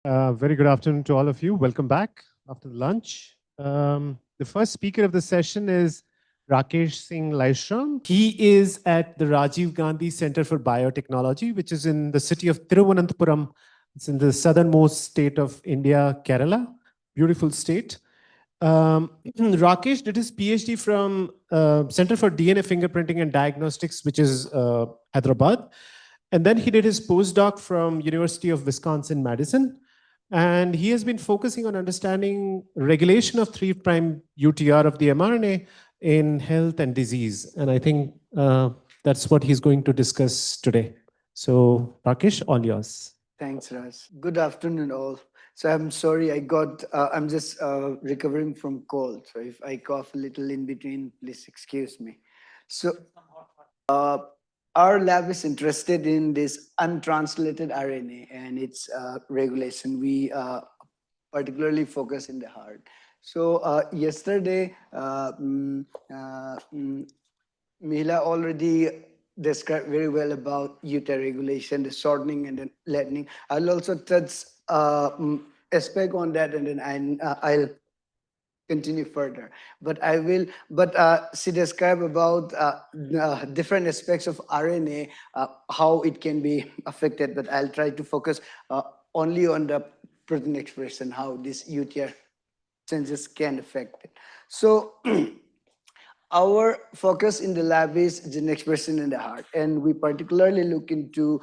Very good afternoon to all of you. Welcome back after the lunch. The first speaker of the session is Rakesh S.Laishram. He is at the Rajiv Gandhi Center for Biotechnology, which is in the city of Thiruvananthapuram. It's in the southernmost state of India, Kerala. Beautiful state. Rakesh did his PhD from Center for DNA Fingerprinting and Diagnostics, which is Hyderabad. And then he did his postdoc from University of Wisconsin-Madison. And he has been focusing on understanding regulation of 3' UTR of the mRNA in health and disease. And I think that's what he's going to discuss today. So Rakesh, all yours. Thanks, Raj. Good afternoon, all. So I'm sorry, I'm just recovering from cold. So if I cough a little in between, please excuse me. So our lab is interested in this untranslated RNA and its regulation. We particularly focus in the heart. So yesterday, Mila already described very well UTR regulation, the shortening and the lengthening. I'll also touch aspect on that, and then I'll continue further. But she described about different aspects of RNA, how it can be affected. But I'll try to focus only on the protein expression, how this UTR changes can affect it. So our focus in the lab is gene expression in the heart, and we particularly look into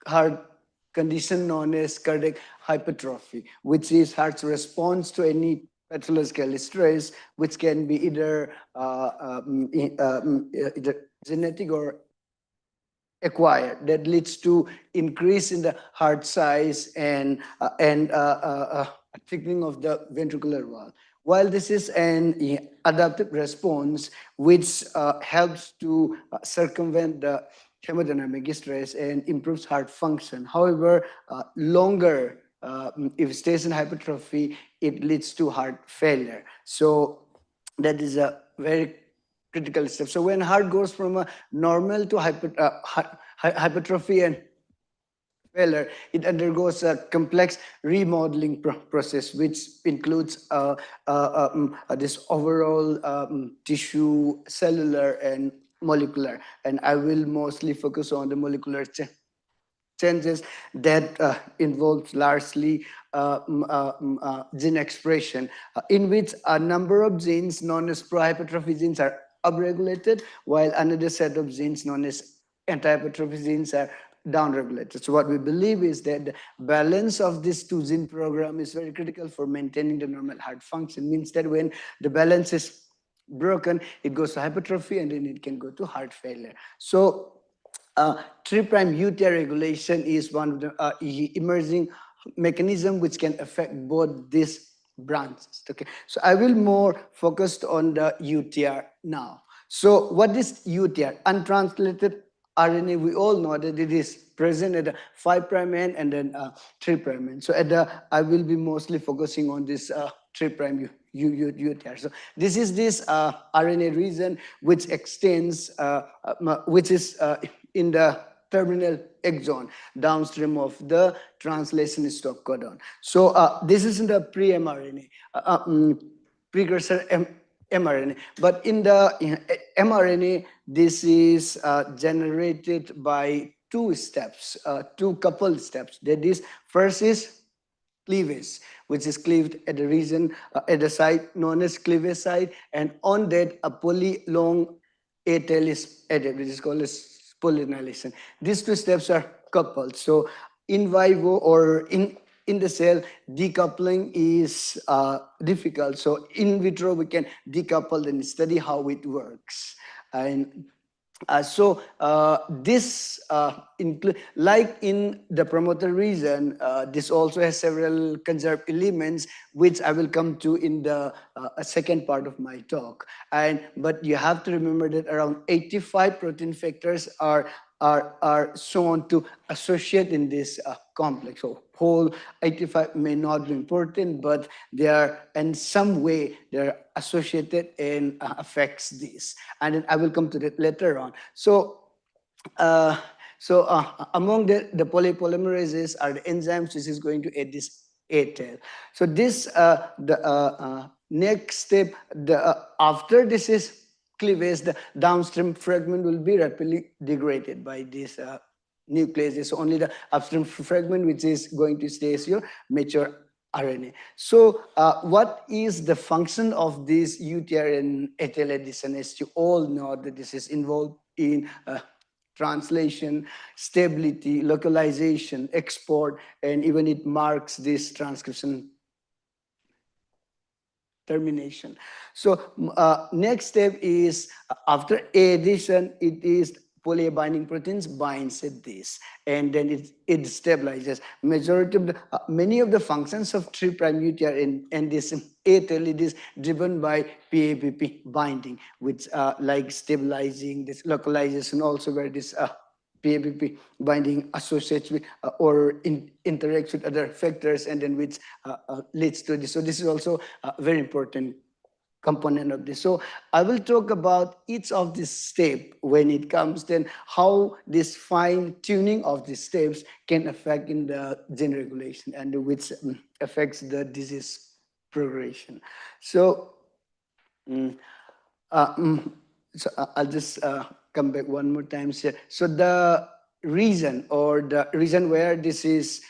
heart condition known as cardiac hypertrophy, which is heart's response to any pathological stress, which can be either genetic or acquired, that leads to increase in the heart size and thickening of the ventricular wall. While this is an adaptive response which helps to circumvent the hemodynamic stress and improves heart function. However, longer if it stays in hypertrophy, it leads to heart failure. So that is a very critical step. So when heart goes from a normal to hypertrophy and failure, it undergoes a complex remodeling process, which includes this overall tissue, cellular, and molecular. And I will mostly focus on the molecular changes that involves largely gene expression, in which a number of genes known as pro-hypertrophy genes are upregulated, while another set of genes known as anti-hypertrophy genes are downregulated. So what we believe is that the balance of this two gene program is very critical for maintaining the normal heart function. Means that when the balance is broken, it goes to hypertrophy and then it can go to heart failure. So 3' UTR regulation is one of the emerging mechanism which can affect both these branches. Okay, so I will more focused on the UTR now. So what is UTR? Untranslated RNA, we all know that it is present at the 5' end and then 3' end. So I will be mostly focusing on this 3' UTR. So this is this RNA region which extends, which is in the terminal exon downstream of the translation stop codon. So this is in the pre-mRNA, precursor mRNA. But in the mRNA, this is generated by two steps, two coupled steps. That is, first is cleavage, which is cleaved at the region, at the site known as cleavage site, and on that a long A tail is added, which is called as polynylation. These two steps are coupled. So in vivo or in the cell, decoupling is difficult. So in vitro, we can decouple and study how it works. And this like in the promoter region, this also has several conserved elements, which I will come to in the second part of my talk. But you have to remember that around 85 protein factors are shown to associate in this complex. So whole 85 may not be important, but they are in some way they're associated and affects this. And then I will come to that later on. So So among the polymerases are the enzymes which is going to add this A tail. So this next step, after this is cleavage, the downstream fragment will be rapidly degraded by this nucleases. So only the upstream fragment which is going to stay as your mature RNA. So what is the function of this UTR and ATL addition? As you all know that this is involved in translation, stability, localization, export, and even it marks this transcription termination. So next step is after addition, it is poly binding proteins binds at this, and then it stabilizes. Majority of the many of the functions of 3' UTR and this ATL, it is driven by PABP binding, which like stabilizing, this localization also where this PABP binding associates with or interacts with other factors, and then which leads to this. So this is also a very important component of this. So I will talk about each of these steps when it comes, then how this fine tuning of these steps can affect in the gene regulation and which affects the disease progression. So, I'll just come back one more time here. So the reason where this is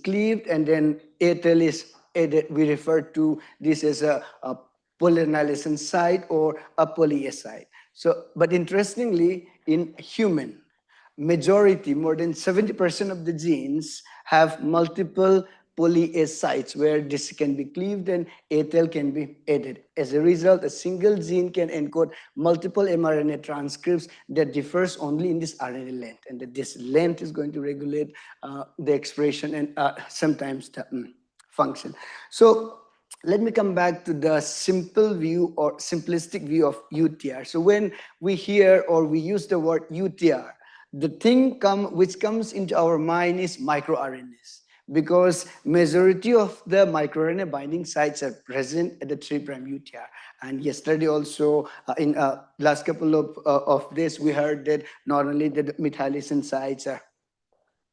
cleaved and then ATL is added, we refer to this as a polyannulation site or a poly site. So, but interestingly, in human, majority, more than 70% of the genes have multiple poly A sites where this can be cleaved and ATL can be added. As a result, a single gene can encode multiple mRNA transcripts that differs only in this RNA length, and that this length is going to regulate the expression and sometimes the function. So let me come back to the simple view or simplistic view of UTR. So when we hear or we use the word UTR, the thing which comes into our mind is microRNAs, because majority of the microRNA binding sites are present at the 3' UTR. And yesterday also, in last couple of days, we heard that not only the methylation sites are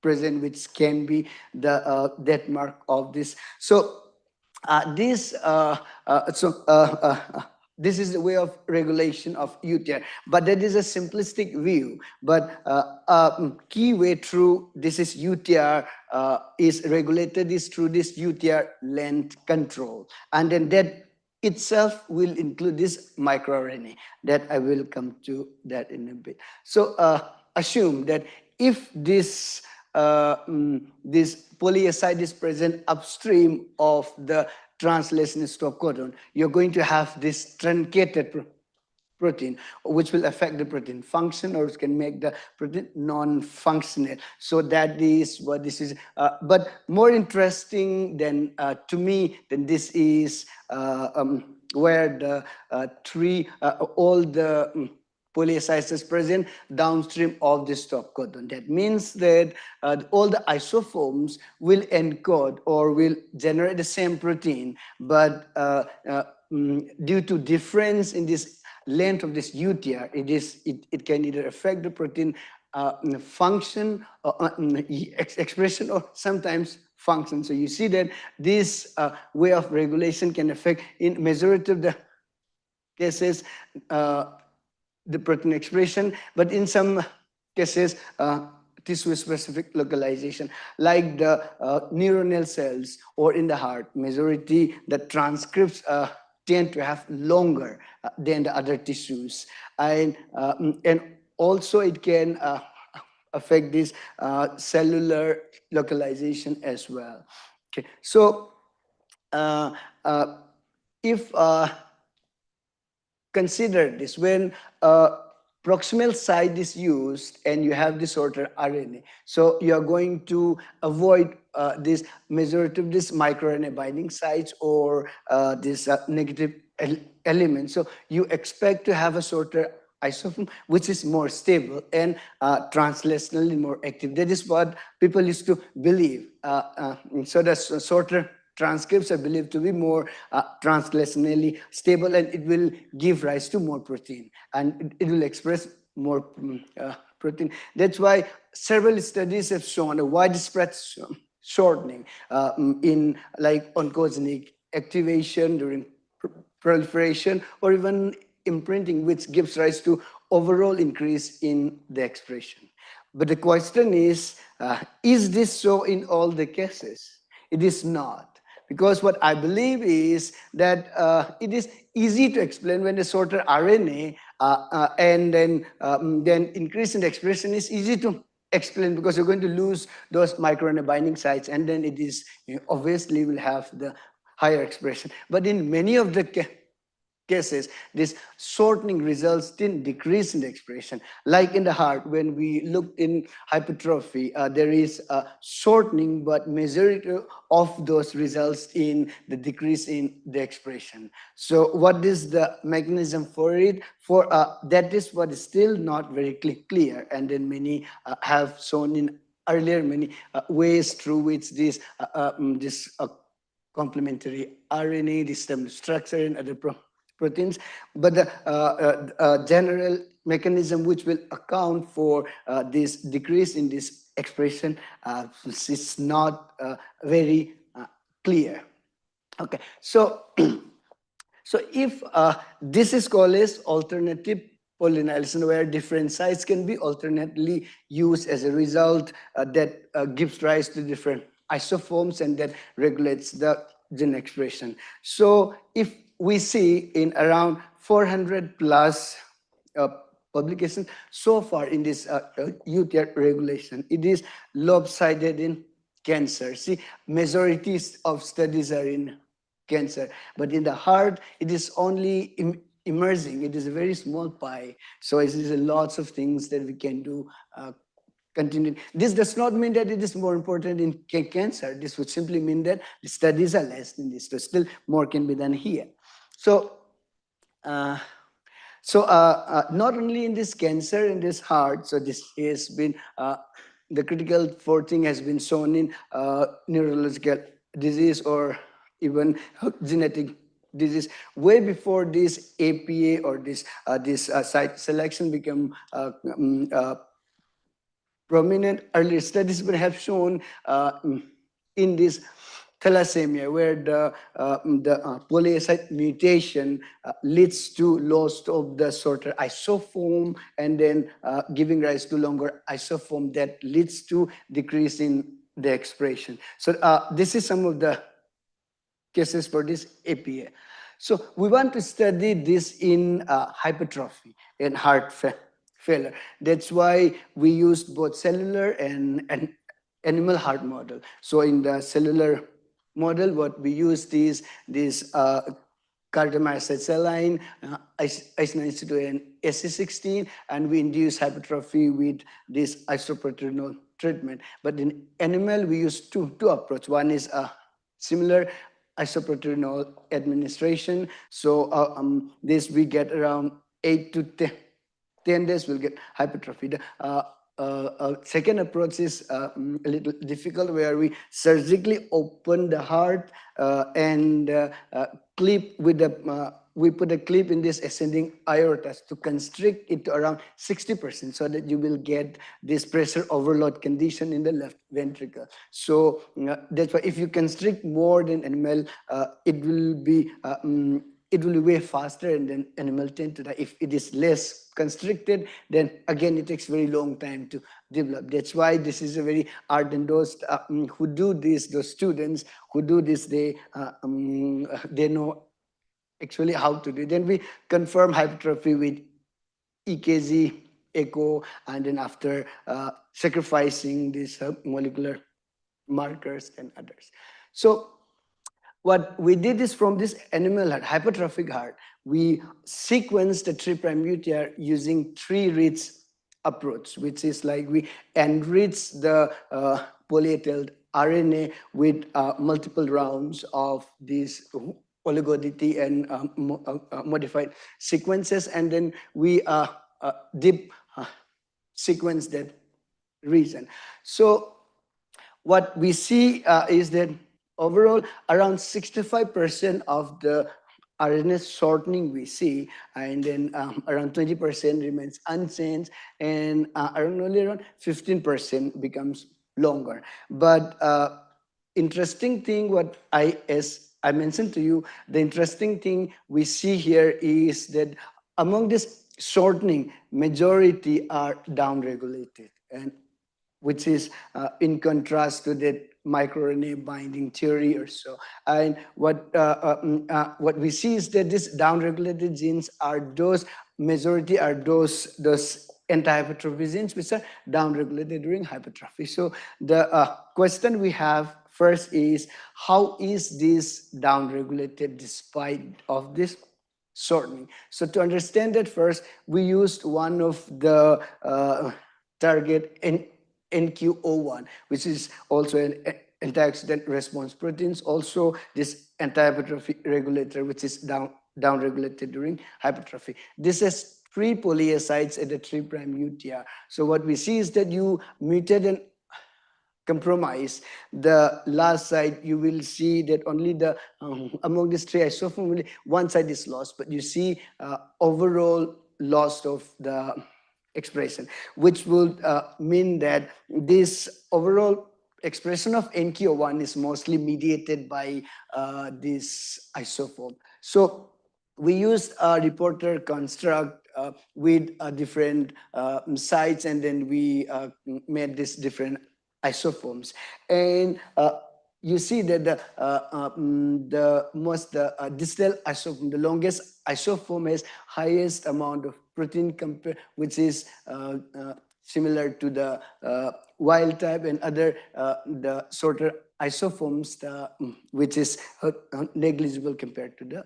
present, which can be the death mark of this. So this is the way of regulation of UTR, but that is a simplistic view. But key way through this is UTR is regulated is through this UTR length control, and then that itself will include this microRNA that I will come to that in a bit. So assume that if this polyacid is present upstream of the translation stop codon, you're going to have this truncated protein, which will affect the protein function or it can make the protein non-functional. So that is what this is. But more interesting than to me than this is where the all the polyacids is present downstream of the stop codon. That means that all the isoforms will encode or will generate the same protein, but due to difference in this length of this UTR, it can either affect the protein function or expression or sometimes function. So you see that this way of regulation can affect in majority of the cases the protein expression, but in some cases, tissue-specific localization, like the neuronal cells or in the heart, majority the transcripts tend to have longer than the other tissues, and also it can affect this cellular localization as well. Okay, so if consider this when proximal site is used and you have disorder RNA. So you are going to avoid this majority of this microRNA binding sites or this negative element. So you expect to have a shorter isoform which is more stable and translationally more active. That is what people used to believe. So the shorter transcripts are believed to be more translationally stable, and it will give rise to more protein, and it will express more protein. That's why several studies have shown a widespread shortening in like oncogenic activation during proliferation or even imprinting, which gives rise to overall increase in the expression. But the question is this so in all the cases? It is not. Because what I believe is that it is easy to explain when a shorter RNA and then increase in the expression is easy to explain because you're going to lose those microRNA binding sites, and then it is obviously will have the higher expression. But in many of the cases, this shortening results in decrease in the expression. Like in the heart, when we look in hypertrophy, there is a shortening, but majority of those results in the decrease in the expression. So what is the mechanism for it? For that is what is still not very clear, and then many have shown in earlier many ways through which this complementary RNA, this structure and other proteins, but the general mechanism which will account for this decrease in this expression is not very clear. Okay, so so if this is called as alternative polynylation, where different sites can be alternately used as a result that gives rise to different isoforms and that regulates the gene expression. So if we see in around 400 plus publications so far in this UTR regulation, it is lopsided in cancer. See, majorities of studies are in cancer, but in the heart, it is only emerging. It is a very small pie. So it is lots of things that we can do. Continue. This does not mean that it is more important in cancer. This would simply mean that the studies are less than this. So still more can be done here. So, not only in this cancer, in this heart, so this has been, the critical thing has been shown in neurological disease or even genetic disease way before this APA or this site selection became prominent. Earlier studies would have shown in this thalassemia, where the polyaside mutation leads to loss of the shorter isoform and then giving rise to longer isoform that leads to decrease in the expression. So this is some of the cases for this APA. So we want to study this in hypertrophy and heart failure. That's why we used both cellular and animal heart model. So in the cellular model, what we used is this cardiomyocyte cell line, IC92 and SC16, and we induce hypertrophy with this isoproterenol treatment. But in animal, we use two approaches. One is a similar isoproterenol administration. So this we get around 8 to 10 days, we'll get hypertrophy. Second approach is a little difficult, where we surgically open the heart and clip with the we put a clip in this ascending aorta to constrict it to around 60%, so that you will get this pressure overload condition in the left ventricle. So that's why if you constrict more than animal, it will be way faster, and then animal tend to die. If it is less constricted, then again it takes very long time to develop. That's why this is a very ardent. Those who do this, those students who do this, they know actually how to do it. Then we confirm hypertrophy with EKG, echo, and then after sacrificing these molecular markers and others. So what we did is, from this animal heart, hypertrophic heart, we sequenced the 3' UTR using 3-reads approach, which is like we enrich the polyethyled RNA with multiple rounds of these oligo-DT and modified sequences, and then we deep sequence that region. So what we see is that overall, around 65% of the RNA shortening we see, and then around 20% remains unchanged, and only around 15% becomes longer. But interesting thing, what as I mentioned to you, the interesting thing we see here is that among this shortening, majority are downregulated, and which is in contrast to that microRNA binding theory or so. And what we see is that these downregulated genes are those, majority are those anti-hypertrophy genes which are downregulated during hypertrophy. So the question we have first is, how is this downregulated despite of this shortening? So to understand that, first we used one of the target NQO1, which is also an antioxidant response proteins, also this anti-hypertrophy regulator, which is downregulated during hypertrophy. This has 3 polyasides at the 3' UTR. So what we see is that you mutate and compromise the last side, you will see that only the among these 3 isoforms, one side is lost, but you see overall loss of the expression, which would mean that this overall expression of NQO1 is mostly mediated by this isoform. So we used a reporter construct with different sites, and then we made these different isoforms. And you see that the distal isoform, the longest isoform, has highest amount of protein which is similar to the wild type, and other the shorter isoforms, which is negligible compared to the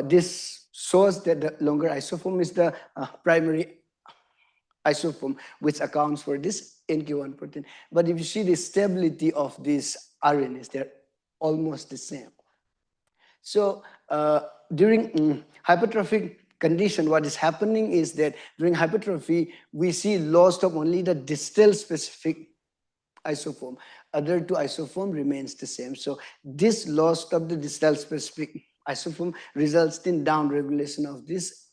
this shows that the longer isoform is the primary isoform, which accounts for this NQ1 protein. But if you see the stability of these RNAs, they're almost the same. So during hypertrophic condition, what is happening is that during hypertrophy, we see loss of only the distal specific isoform. Other 2 isoform remains the same. So this loss of the distal specific isoform results in downregulation of this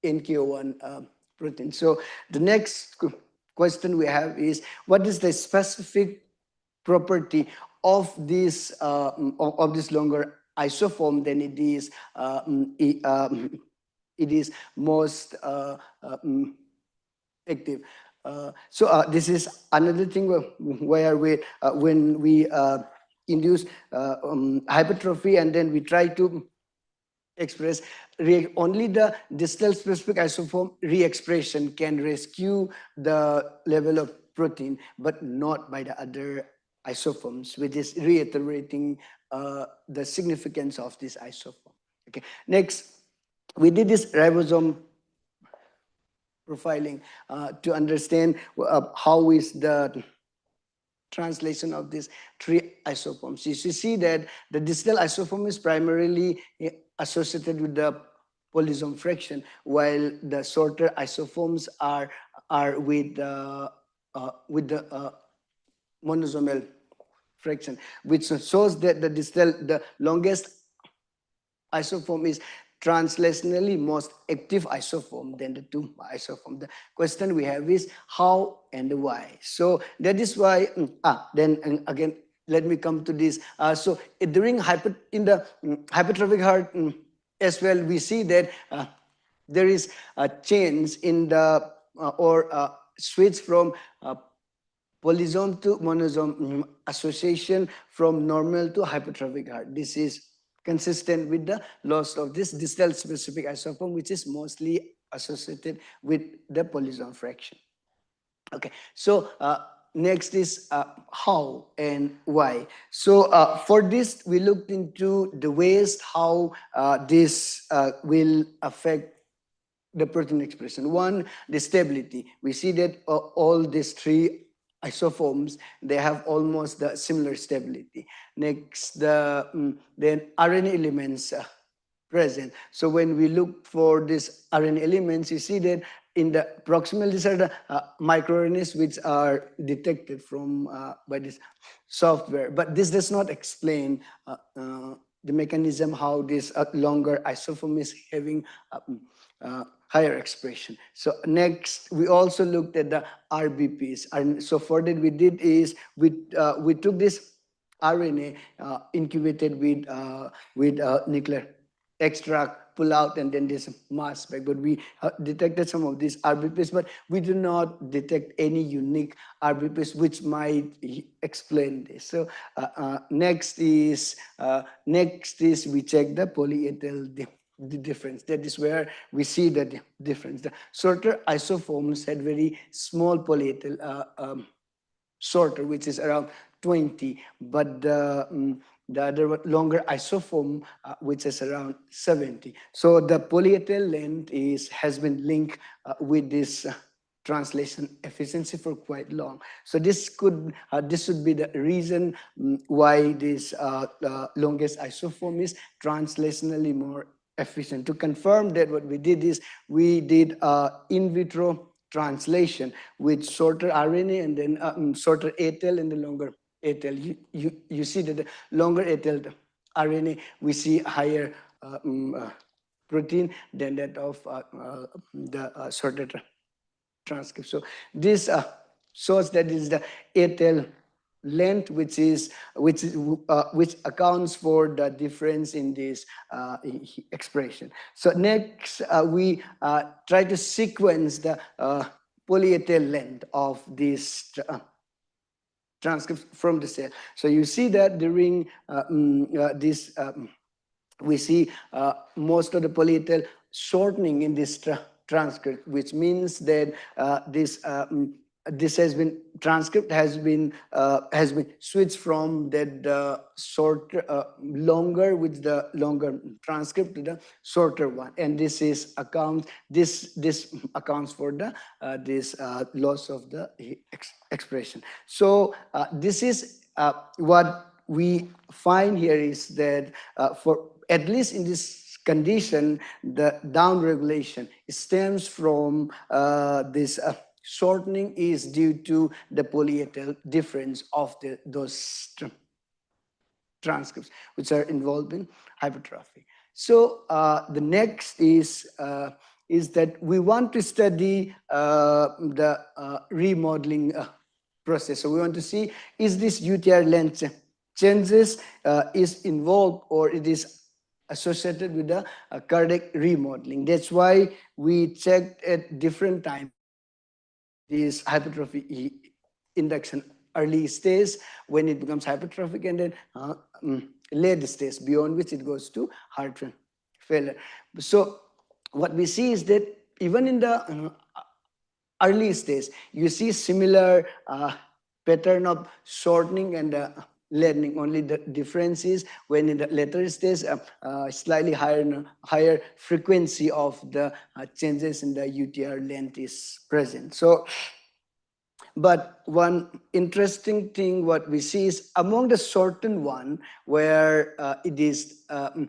NK1 protein. So the next question we have is, what is the specific property of this longer isoform? Then it is most active. So this is another thing where we when we induce hypertrophy, and then we try to express only the distal specific isoform re-expression can rescue the level of protein, but not by the other isoforms, which is reiterating the significance of this isoform. Okay, next we did this ribosome profiling to understand how is the translation of these 3 isoforms. You see that the distal isoform is primarily associated with the polysome fraction, while the shorter isoforms are with the monosomal fraction, which shows that the longest isoform is translationally most active isoform than the 2 isoform. The question we have is how and why. So that is why, then again, let me come to this. So during in the hypertrophic heart as well, we see that there is a change in the, switch from polysome to monosome association from normal to hypertrophic heart. This is consistent with the loss of this distal specific isoform, which is mostly associated with the polysome fraction. Okay, so next is how and why. So for this, we looked into the ways how this will affect the protein expression. One, the stability. We see that all these 3 isoforms, they have almost the similar stability. Next, then RNA elements present. So when we look for these RNA elements, you see that in the proximal, these are the microRNAs which are detected from by this software. But this does not explain the mechanism how this longer isoform is having higher expression. So next, we also looked at the RBPs. And so for that, we did is we took this RNA incubated with nuclear extract, pull out, and then there's mass spec. But we detected some of these RBPs, but we do not detect any unique RBPs which might explain this. So next is we check the polyethyl the difference. That is where we see the difference. The shorter isoforms had very small polyethyl shorter, which is around 20, but the other longer isoform, which is around 70. So the polyethyl length has been linked with this translation efficiency for quite long. So this should be the reason why this longest isoform is translationally more efficient. To confirm that, what we did is we did in vitro translation with shorter RNA and then shorter ATL and the longer ATL. You see that the longer ATL RNA, we see higher protein than that of the shorter transcript. So this shows that is the ATL length, which accounts for the difference in this expression. So next, we try to sequence the polyethyl length of this transcript from the cell. So you see that during this, we see most of the polyethyl shortening in this transcript, which means that this transcript has been switched from that longer with the longer transcript to the shorter one, and this accounts for the this loss of the expression. So this is what we find here is that for at least in this condition, the down regulation stems from this shortening is due to the polyethyl difference of those transcripts which are involved in hypertrophy. So the next is that we want to study the remodeling process. So we want to see, is this UTR length changes is involved or it is associated with the cardiac remodeling. That's why we checked at different times this hypertrophy induction early stage when it becomes hypertrophic, and then late stage beyond which it goes to heart failure. So what we see is that even in the early stage, you see similar pattern of shortening and lengthening. Only the difference is when in the later stage, slightly higher frequency of the changes in the UTR length is present. So, but one interesting thing what we see is among the shortened one, where it is a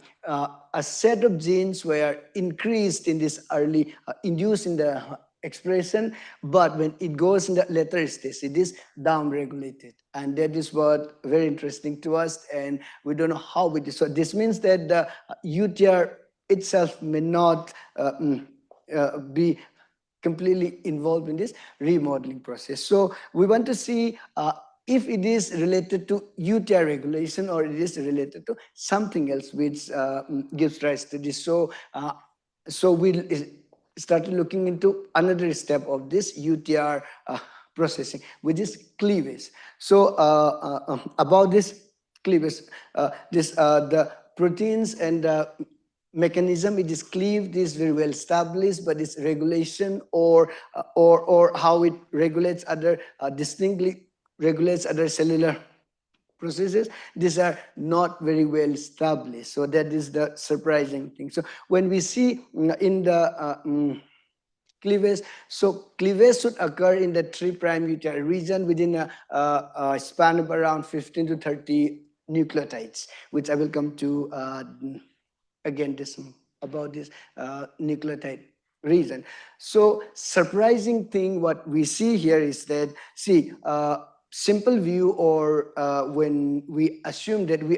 set of genes were increased in this early, induced in the expression, but when it goes in the later stage, it is down-regulated. And that is what very interesting to us, and we don't know how it is. So this means that the UTR itself may not be completely involved in this remodeling process. So we want to see if it is related to UTR regulation or it is related to something else which gives rise to this. So, so we'll started looking into another step of this UTR processing, which is cleavage. So about this cleavage, the proteins and the mechanism it is cleaved is very well established, but its regulation or how it regulates other distinctly regulates other cellular processes, these are not very well established. So that is the surprising thing. So when we see in the cleavage, so cleavage should occur in the 3' UTR region within a span of around 15 to 30 nucleotides, which I will come to again about this nucleotide region. So surprising thing what we see here is that, see, simple view, or when we assume that we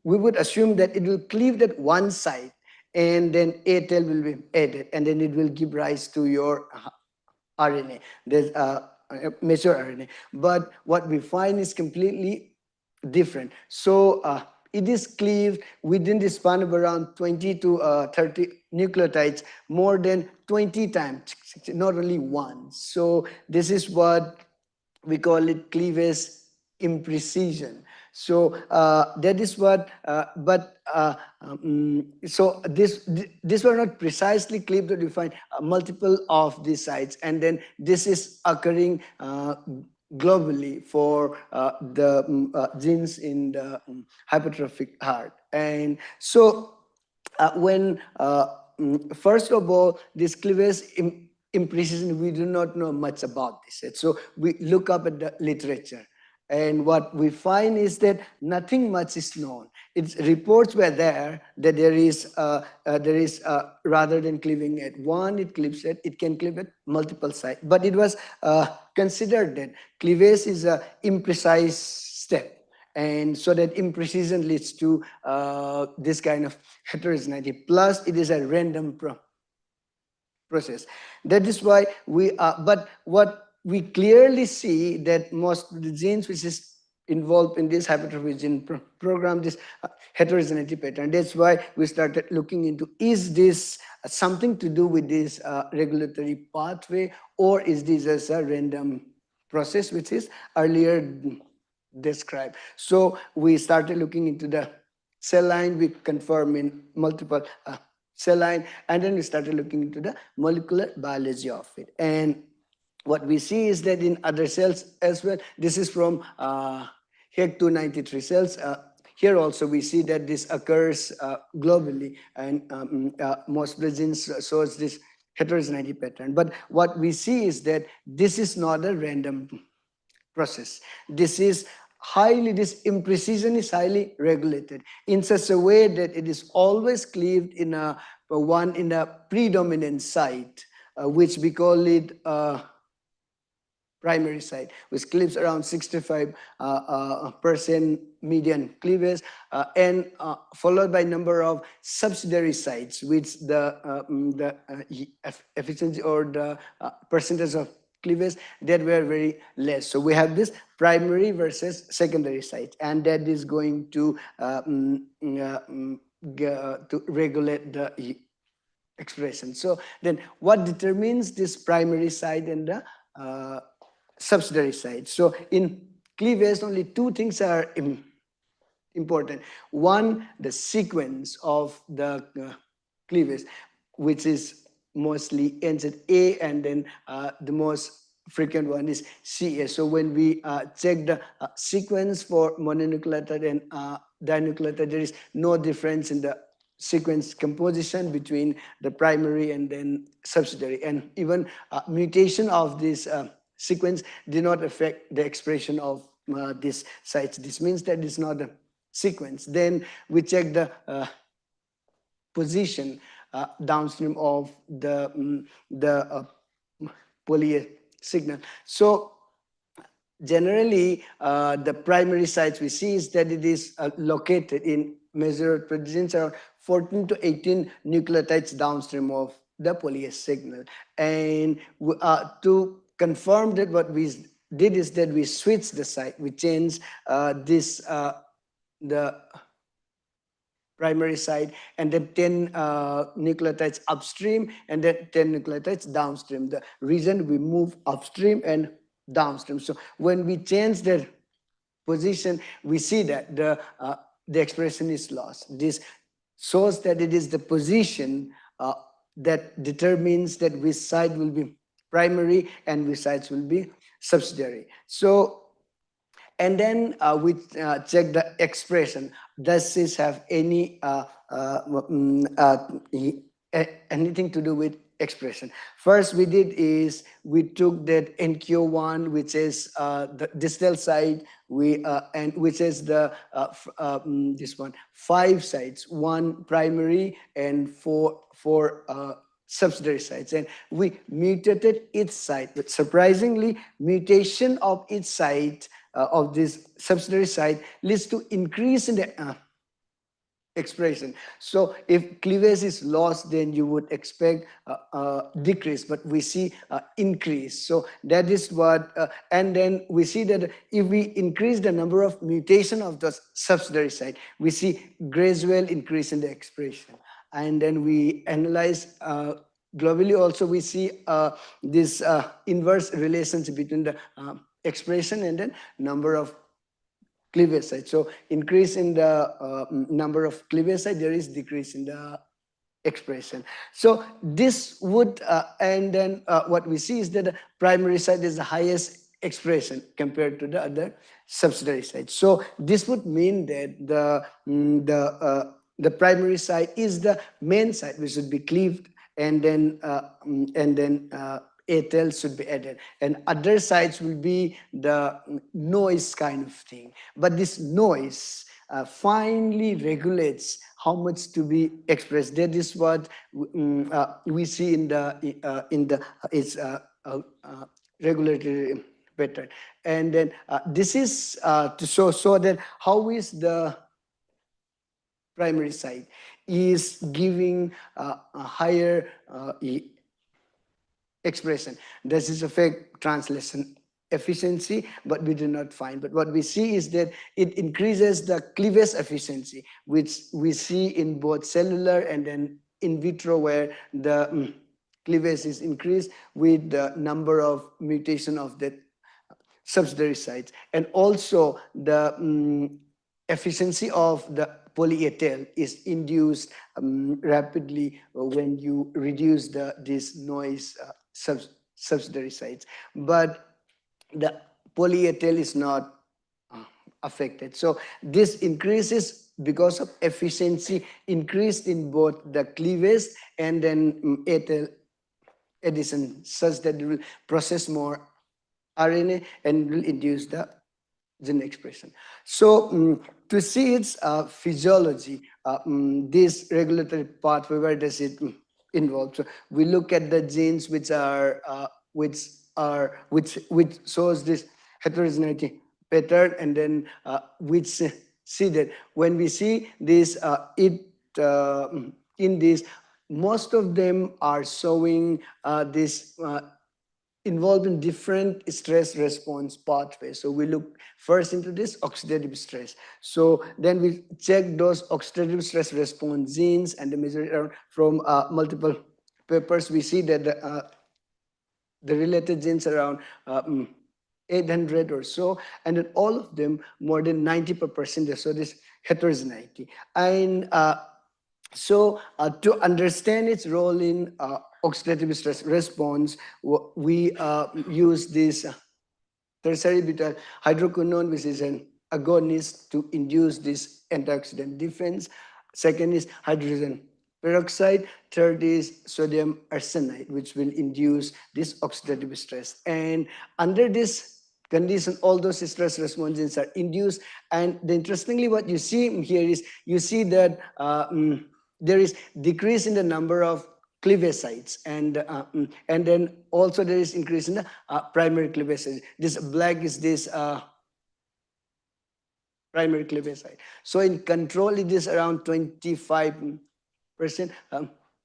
would assume that it will cleave that one side, and then a tail will be added, and then it will give rise to your RNA. There's messenger RNA. But what we find is completely different. So it is cleaved within the span of around 20 to 30 nucleotides, more than 20 times, not only once. So this is what we call it cleavage imprecision. So that is what, so this were not precisely cleaved to define multiple of these sites, and then this is occurring globally for the genes in the hypertrophic heart. And so when first of all, this cleavage imprecision, we do not know much about this. So we look up at the literature, and what we find is that nothing much is known. Its reports were there that there is rather than cleaving at one, it can cleave at multiple sites. But it was considered that cleavage is a imprecise step, and so that imprecision leads to this kind of heterogeneity. Plus, it is a random process. That is why we are, but what we clearly see that most of the genes which is involved in this hypertrophy gene program, this heterogeneity pattern. That's why we started looking into, is this something to do with this regulatory pathway, or is this as a random process which is earlier described? So we started looking into the cell line, we confirm in multiple cell line, and then we started looking into the molecular biology of it. And what we see is that in other cells as well, this is from HEC293 cells. Here also we see that this occurs globally, and most of the genes shows this heterogeneity pattern. But what we see is that this is not a random process. This imprecision is highly regulated in such a way that it is always cleaved in a predominant site, which we call it primary site, which cleaves around 65% median cleavage, and followed by number of subsidiary sites, which the efficiency or the percentage of cleavage that were very less. So we have this primary versus secondary sites, and that is going to regulate the expression. So then what determines this primary site and the subsidiary site? So in cleavage, only two things are important. One, the sequence of the cleavage, which is mostly ends at A, and then the most frequent one is CA. So when we check the sequence for mononucleotide and dinucleotide, there is no difference in the sequence composition between the primary and then subsidiary. And even mutation of this sequence did not affect the expression of these sites. This means that it's not a sequence. Then we check the position downstream of the poly signal. So generally, the primary sites we see is that it is located in measured proteins around 14 to 18 nucleotides downstream of the polyase signal. And to confirm that, what we did is that we switched the site. We changed the primary site, and then 10 nucleotides upstream, and then 10 nucleotides downstream. The reason we move upstream and downstream. So when we change the position, we see that the expression is lost. This shows that it is the position that determines that which site will be primary and which sites will be subsidiary. So, and then we check the expression. Does this have any anything to do with expression? First we did is we took that NQ1, which is the distal site, and which is the this one, 5 sites, 1 primary and 4 subsidiary sites, and we mutated each site. But surprisingly, mutation of each site of this subsidiary site leads to increase in the expression. So if cleavage is lost, then you would expect decrease, but we see increase. So that is what, and then we see that if we increase the number of mutation of the subsidiary site, we see gradual increase in the expression. And then we analyze globally also, we see this inverse relationship between the expression and then number of cleavage site. So increase in the number of cleavage site, there is decrease in the expression. So this would, and then what we see is that the primary site is the highest expression compared to the other subsidiary sites. So this would mean that the primary site is the main site which should be cleaved, and then ATL should be added, and other sites will be the noise kind of thing. But this noise finely regulates how much to be expressed. That is what we see in the regulatory pattern. And then this is to show that how is the primary site is giving a higher expression. Does this affect translation efficiency? But we do not find. But what we see is that it increases the cleavage efficiency, which we see in both cellular and then in vitro, where the cleavage is increased with the number of mutation of the subsidiary sites. And also the efficiency of the poly-A-tail is induced rapidly when you reduce this noise subsidiary sites. But the poly-A-tail is not affected. So this increases because of efficiency increased in both the cleavage and then A-tail addition, such that it will process more RNA and will induce the gene expression. So to see its physiology, this regulatory pathway, where does it involve? So we look at the genes which shows this heterogeneity pattern, and then which see that when we see this in this, most of them are showing this involved in different stress response pathways. So we look first into this oxidative stress. So then we check those oxidative stress response genes, and the measure from multiple papers. We see that the related genes around 800 or so, and then all of them more than 90%. So this heterogeneity. And so to understand its role in oxidative stress response, we use this tertiary butyl hydroquinone, which is an agonist to induce this antioxidant defense. Second is hydrogen peroxide. Third is sodium arsenide, which will induce this oxidative stress. And under this condition, all those stress response genes are induced. And interestingly, what you see here is, you see that there is decrease in the number of cleavage sites, and then also there is increase in the primary cleavage sites. This black is this primary cleavage site. So in control, it is around 25%,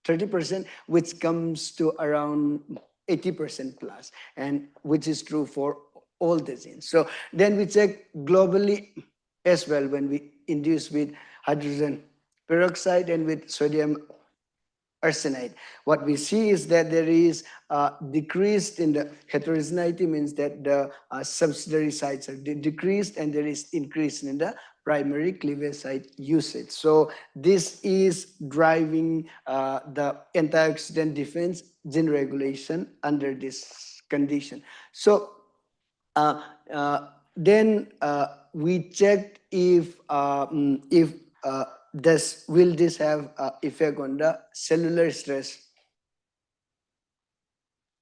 30%, which comes to around 80% plus, and which is true for all the genes. So then we check globally as well when we induce with hydrogen peroxide and with sodium arsenide. What we see is that there is decreased in the heterogeneity, means that the subsidiary sites are decreased, and there is increase in the primary cleavage site usage. So this is driving the antioxidant defense gene regulation under this condition. So then we checked if will this have effect on the cellular stress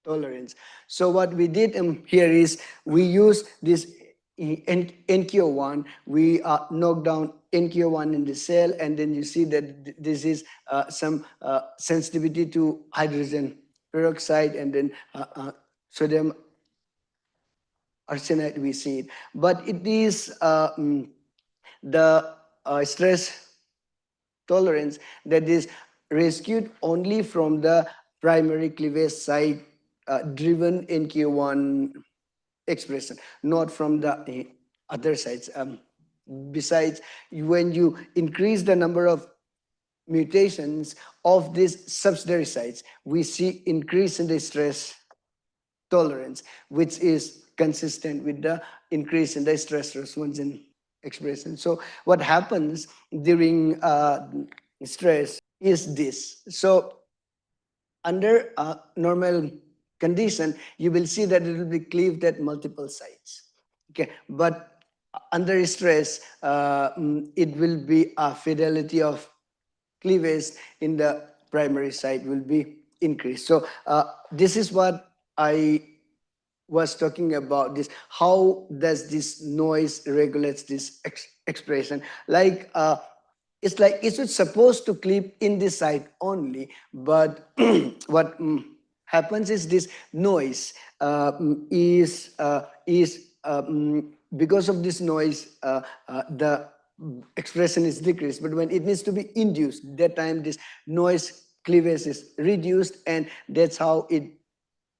tolerance. So what we did here is we use this NKO1, we knock down NKO1 in the cell, and then you see that this is some sensitivity to hydrogen peroxide, and then sodium arsenide, we see it. But it is the stress tolerance that is rescued only from the primary cleavage site driven NK1 expression, not from the other sites. Besides, when you increase the number of mutations of these subsidiary sites, we see increase in the stress tolerance, which is consistent with the increase in the stress response in expression. So what happens during stress is this. So under normal condition, you will see that it will be cleaved at multiple sites. Okay, but under stress, it will be a fidelity of cleavage in the primary site will be increased. So this is what I was talking about, this how does this noise regulates this expression. Like it's like it's supposed to clip in this side only, but what happens is this noise because of this noise the expression is decreased. But when it needs to be induced, that time this noise cleavage is reduced, and that's how it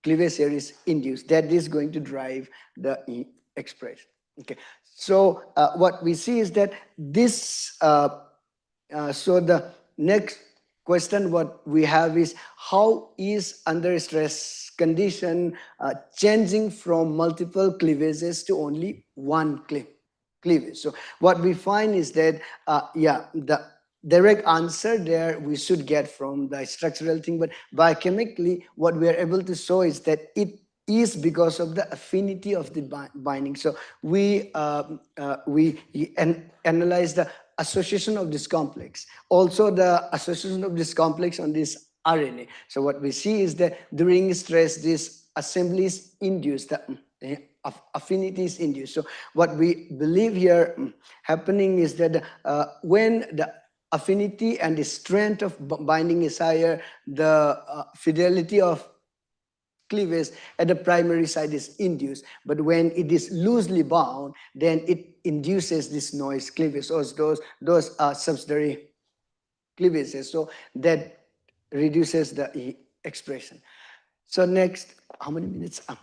cleavage here is induced. That is going to drive the expression. Okay, so what we see is that this so the next question what we have is, how is under stress condition changing from multiple cleavages to only one cleavage? So what we find is that the direct answer there we should get from the structural thing, but biochemically what we are able to show is that it is because of the affinity of the binding. So we analyze the association of this complex, also the association of this complex on this RNA. So what we see is that during stress, this assembly is induced, the affinity is induced. So what we believe here happening is that when the affinity and the strength of binding is higher, the fidelity of cleavage at the primary site is induced. But when it is loosely bound, then it induces this noise cleavage, or those subsidiary cleavages. So that reduces the expression. So next, how many minutes? I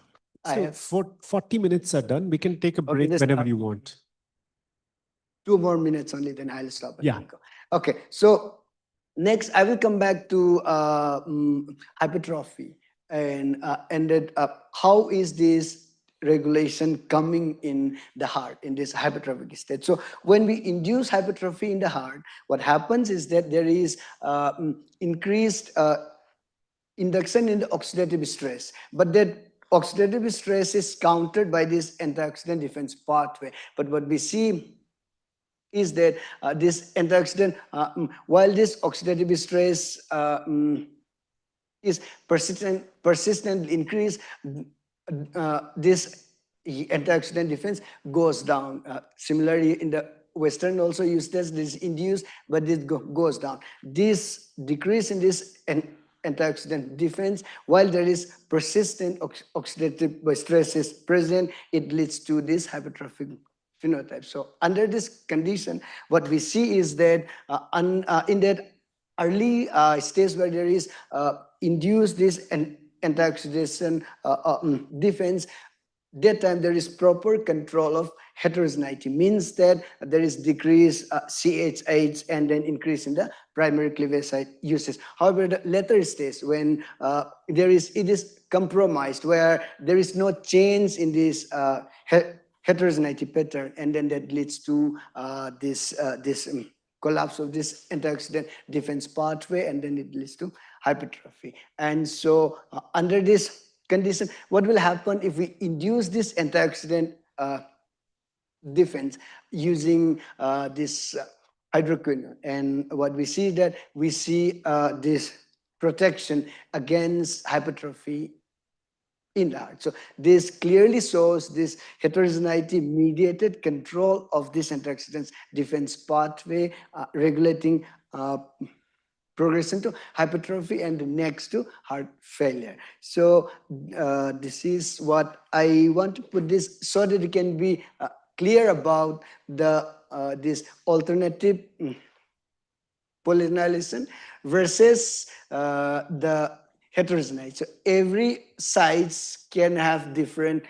So have 40 minutes are done. We can take a break whenever you want. 2 more minutes only, then I'll stop. Yeah. Okay. So next, I will come back to hypertrophy and ended up how is this regulation coming in the heart in this hypertrophic state. So when we induce hypertrophy in the heart, what happens is that there is increased induction in the oxidative stress, but that oxidative stress is countered by this antioxidant defense pathway. But what we see is that this antioxidant, while this oxidative stress is persistent increase, this antioxidant defense goes down. Similarly, in the Western also use this induced, but this goes down. This decrease in this antioxidant defense, while there is persistent oxidative stress is present, it leads to this hypertrophic phenotype. So under this condition, what we see is that in that early stage where there is induced this antioxidant defense, that time there is proper control of heterogeneity, means that there is decrease CHH and then increase in the primary cleavage site uses. However, the later stage when it is compromised, where there is no change in this heterogeneity pattern, and then that leads to this collapse of this antioxidant defense pathway, and then it leads to hypertrophy. And so under this condition, what will happen if we induce this antioxidant defense using this hydroquinone? And what we see that we see this protection against hypertrophy in the heart. So this clearly shows this heterogeneity mediated control of this antioxidants defense pathway, regulating progression to hypertrophy and next to heart failure. So this is what I want to put this so that you can be clear about the this alternative polynylation versus the heterogeneity. So every sites can have different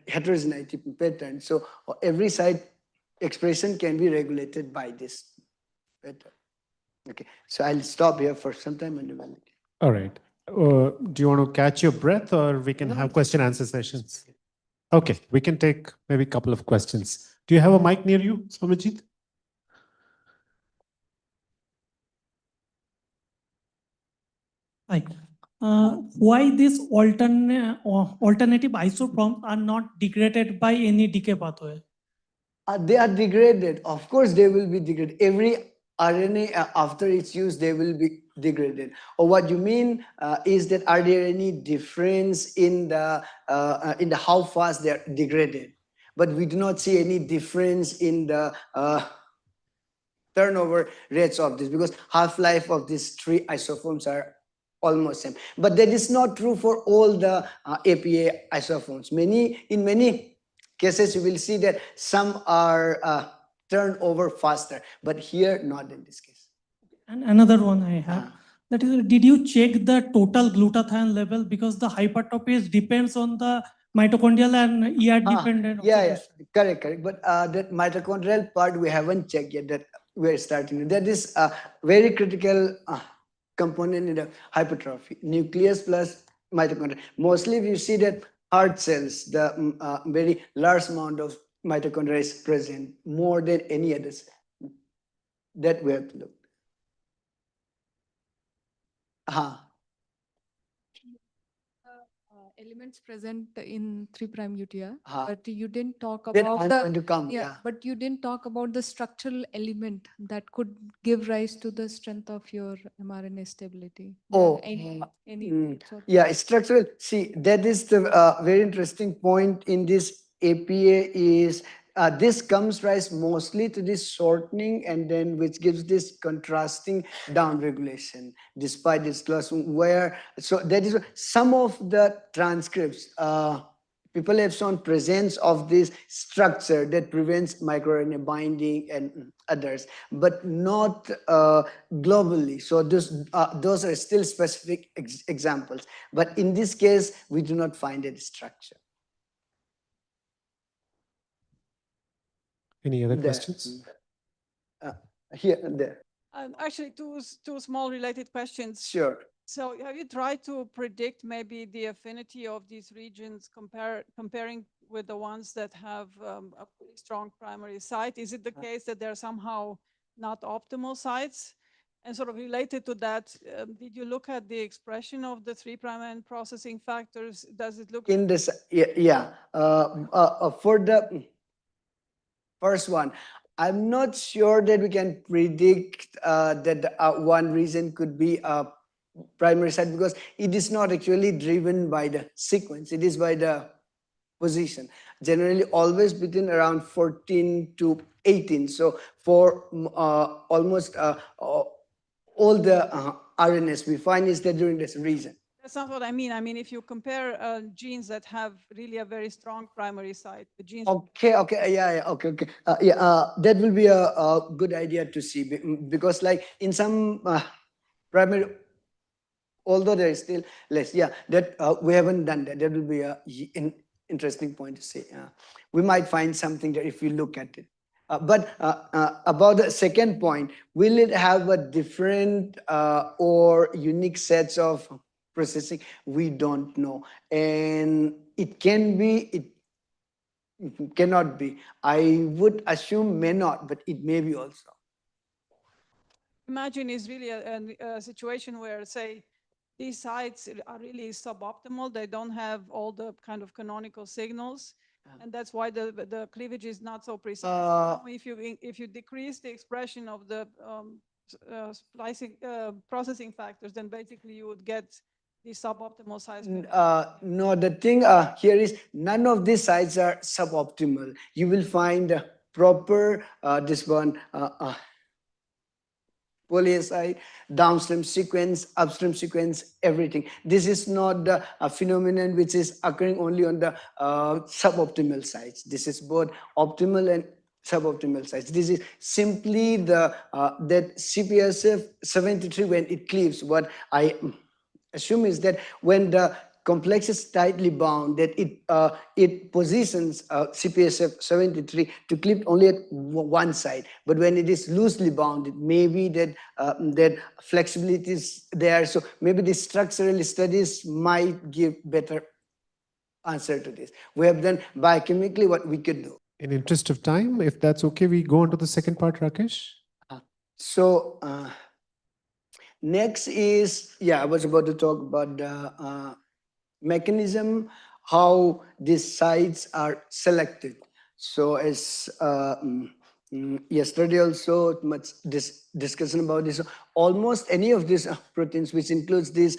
heterogeneity pattern. So every site expression can be regulated by this pattern. Okay, so I'll stop here for some time and then. All right. Do you want to catch your breath, or we can have question answer sessions? Okay, we can take maybe a couple of questions. Do you have a mic near you, Somajit? Hi. Why these alternative isoforms are not degraded by any decay pathway? They are degraded. Of course, they will be degraded. Every RNA after its use, they will be degraded. Or what you mean is that are there any difference in the how fast they are degraded? But we do not see any difference in the turnover rates of this, because half-life of these three isoforms are almost same. But that is not true for all the APA isoforms. In many cases, you will see that some are turned over faster, but here not in this case. And another one I have, that is, did you check the total glutathione level, because the hypertrophy depends on the mitochondrial and ER dependent? Yeah, correct. But that mitochondrial part we haven't checked yet. That we're starting. That is a very critical component in the hypertrophy. Nucleus plus mitochondria. Mostly, if you see that heart cells, the very large amount of mitochondria is present more than any other cell. That we have to look. Elements present in 3' UTR, Uh-huh. but you didn't talk Then about I'm going to come. Yeah. but you didn't talk about the structural element that could give rise to the strength of your mRNA stability. Oh, Any sort of- yeah, structural. See, that is the very interesting point in this APA is this comes rise mostly to this shortening, and then which gives this contrasting down regulation despite this class where, so that is some of the transcripts people have shown presence of this structure that prevents microRNA binding and others, but not globally. So those are still specific examples. But in this case, we do not find a structure. Any other questions? Here and there. Actually, two small related questions. Sure. So have you tried to predict maybe the affinity of these regions comparing with the ones that have a pretty strong primary site? Is it the case that they're somehow not optimal sites? And sort of related to that, did you look at the expression of the 3' end processing factors? Does it look in this? Yeah. For the first one, I'm not sure that we can predict that one reason could be a primary site, because it is not actually driven by the sequence, it is by the position, generally always between around 14 to 18. So for almost all the RNAs we find is that during this region. That's not what I mean. I mean, if you compare genes that have really a very strong primary site, the genes. Okay, okay. That will be a good idea to see, because like in some primary, although there is still less, that we haven't done that. That will be an interesting point to see. We might find something there if we look at it. But about the second point, will it have a different or unique sets of processing? We don't know. And it can be, it cannot be. I would assume may not, but it may be also. Imagine is really a situation where, say, these sites are really suboptimal. They don't have all the kind of canonical signals. And that's why the cleavage is not so precise. If you decrease the expression of the splicing processing factors, then basically you would get the suboptimal size? No, the thing here is none of these sites are suboptimal. You will find proper this one polyacide, downstream sequence, upstream sequence, everything. This is not the phenomenon which is occurring only on the suboptimal sites. This is both optimal and suboptimal sites. This is simply the that CPSF 73 when it cleaves. What I assume is that when the complex is tightly bound, that it positions CPSF 73 to clip only at one side. But when it is loosely bound, it may be that that flexibility is there. So maybe the structural studies might give better answer to this. We have done biochemically what we could do. In interest of time, if that's okay, we go on to the second part, Rakesh. So next is, yeah, I was about to talk about the mechanism, how these sites are selected. So as yesterday also much discussion about this, almost any of these proteins, which includes this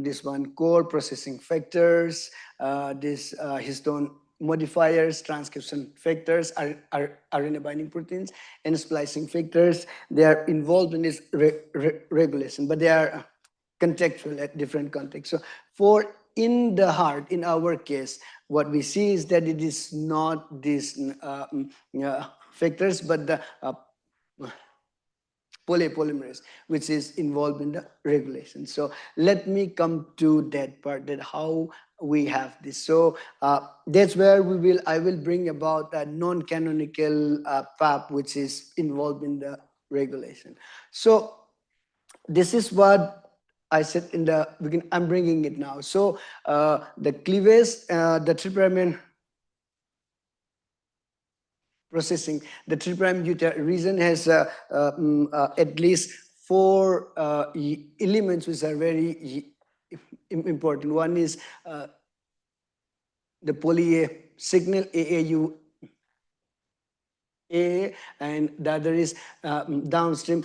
this one core processing factors, this histone modifiers, transcription factors, RNA binding proteins, and splicing factors, they are involved in this regulation, but they are contextual at different contexts. So for in the heart, in our case, what we see is that it is not these factors, but the polymerase, which is involved in the regulation. So let me come to that part, that how we have this. So that's where I will bring about a non-canonical PAP, which is involved in the regulation. So this is what I said in the beginning. I'm bringing it now. So the cleavage, the 3' processing, the 3' UTR region has at least 4 elements which are very important. One is the poly A signal AAU A, and the other is downstream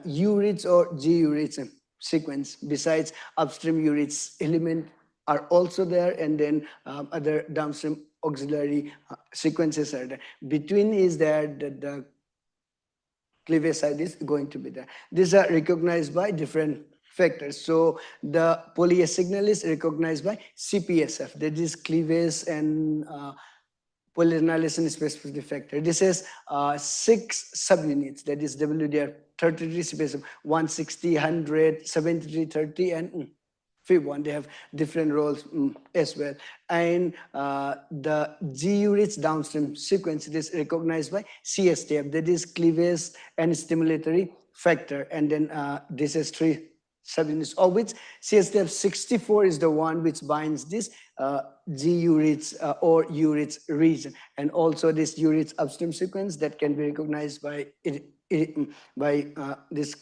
U-reads or G-U-reads sequence. Besides, upstream U-reads element are also there, and then other downstream auxiliary sequences are there. Between is there the cleavage side is going to be there. These are recognized by different factors. So the poly A signal is recognized by CPSF, that is cleavage and polymerization specificity factor. This has 6 subunits, that is WDR 33, CPSF 160, 100, 73, 30, and Fib1. They have different roles as well. And the GU-rich downstream sequence, it is recognized by CSTF, that is cleavage and stimulatory factor. And then this is 3 subunits, of which CSTF 64 is the one which binds this GU-rich or U-rich region, and also this U-rich upstream sequence that can be recognized by this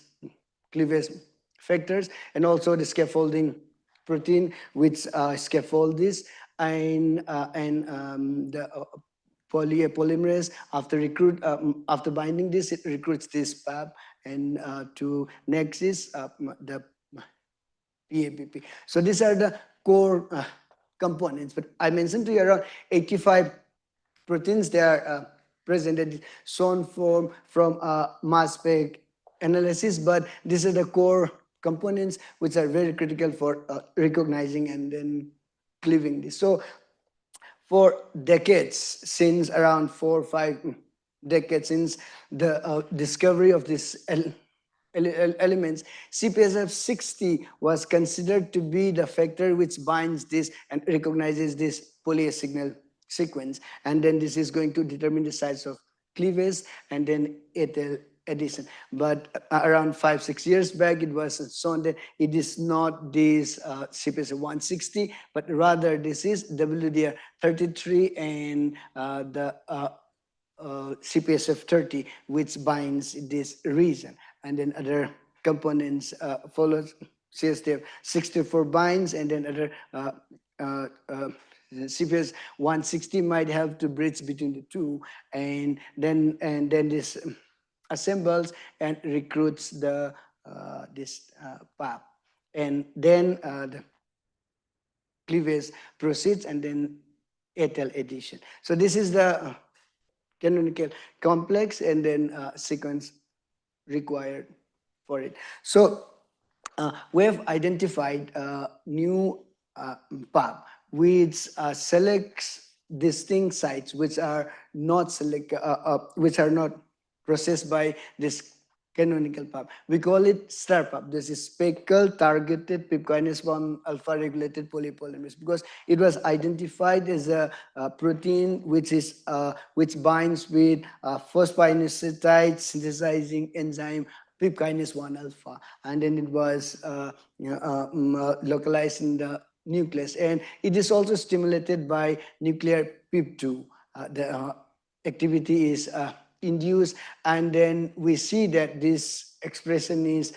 cleavage factors, and also the scaffolding protein which scaffold this, and the polymerase after binding this, it recruits this PAP, and to next is the PABP. So these are the core components, but I mentioned to you around 85 proteins. They are presented shown from mass spec analysis, but these are the core components which are very critical for recognizing and then cleaving this. So for decades, since around 4 or 5 decades since the discovery of this elements, CPSF 60 was considered to be the factor which binds this and recognizes this poly signal sequence, and then this is going to determine the size of cleavage and then ethyl addition. But around 5-6 years back, it was shown that it is not this CPSF 160, but rather this is WDR 33 and the CPSF 30, which binds this region. And then other components follows. CSTF 64 binds, and then other CPS 160 might have to bridge between the two, and then this assembles and recruits the this PAP. and then the cleavage proceeds, and then ATL addition. So this is the canonical complex and then sequence required for it. So we have identified new PAB which selects distinct sites which are not which are not processed by this canonical PAB. We call it STAR PAB. This is speckle targeted pepkinase 1 alpha regulated polypolymerase, because it was identified as a protein which is which binds with phosphoinositide synthesizing enzyme pepkinase 1 alpha, and then it was localized in the nucleus, and it is also stimulated by nuclear PIP2. The activity is induced, and then we see that this expression is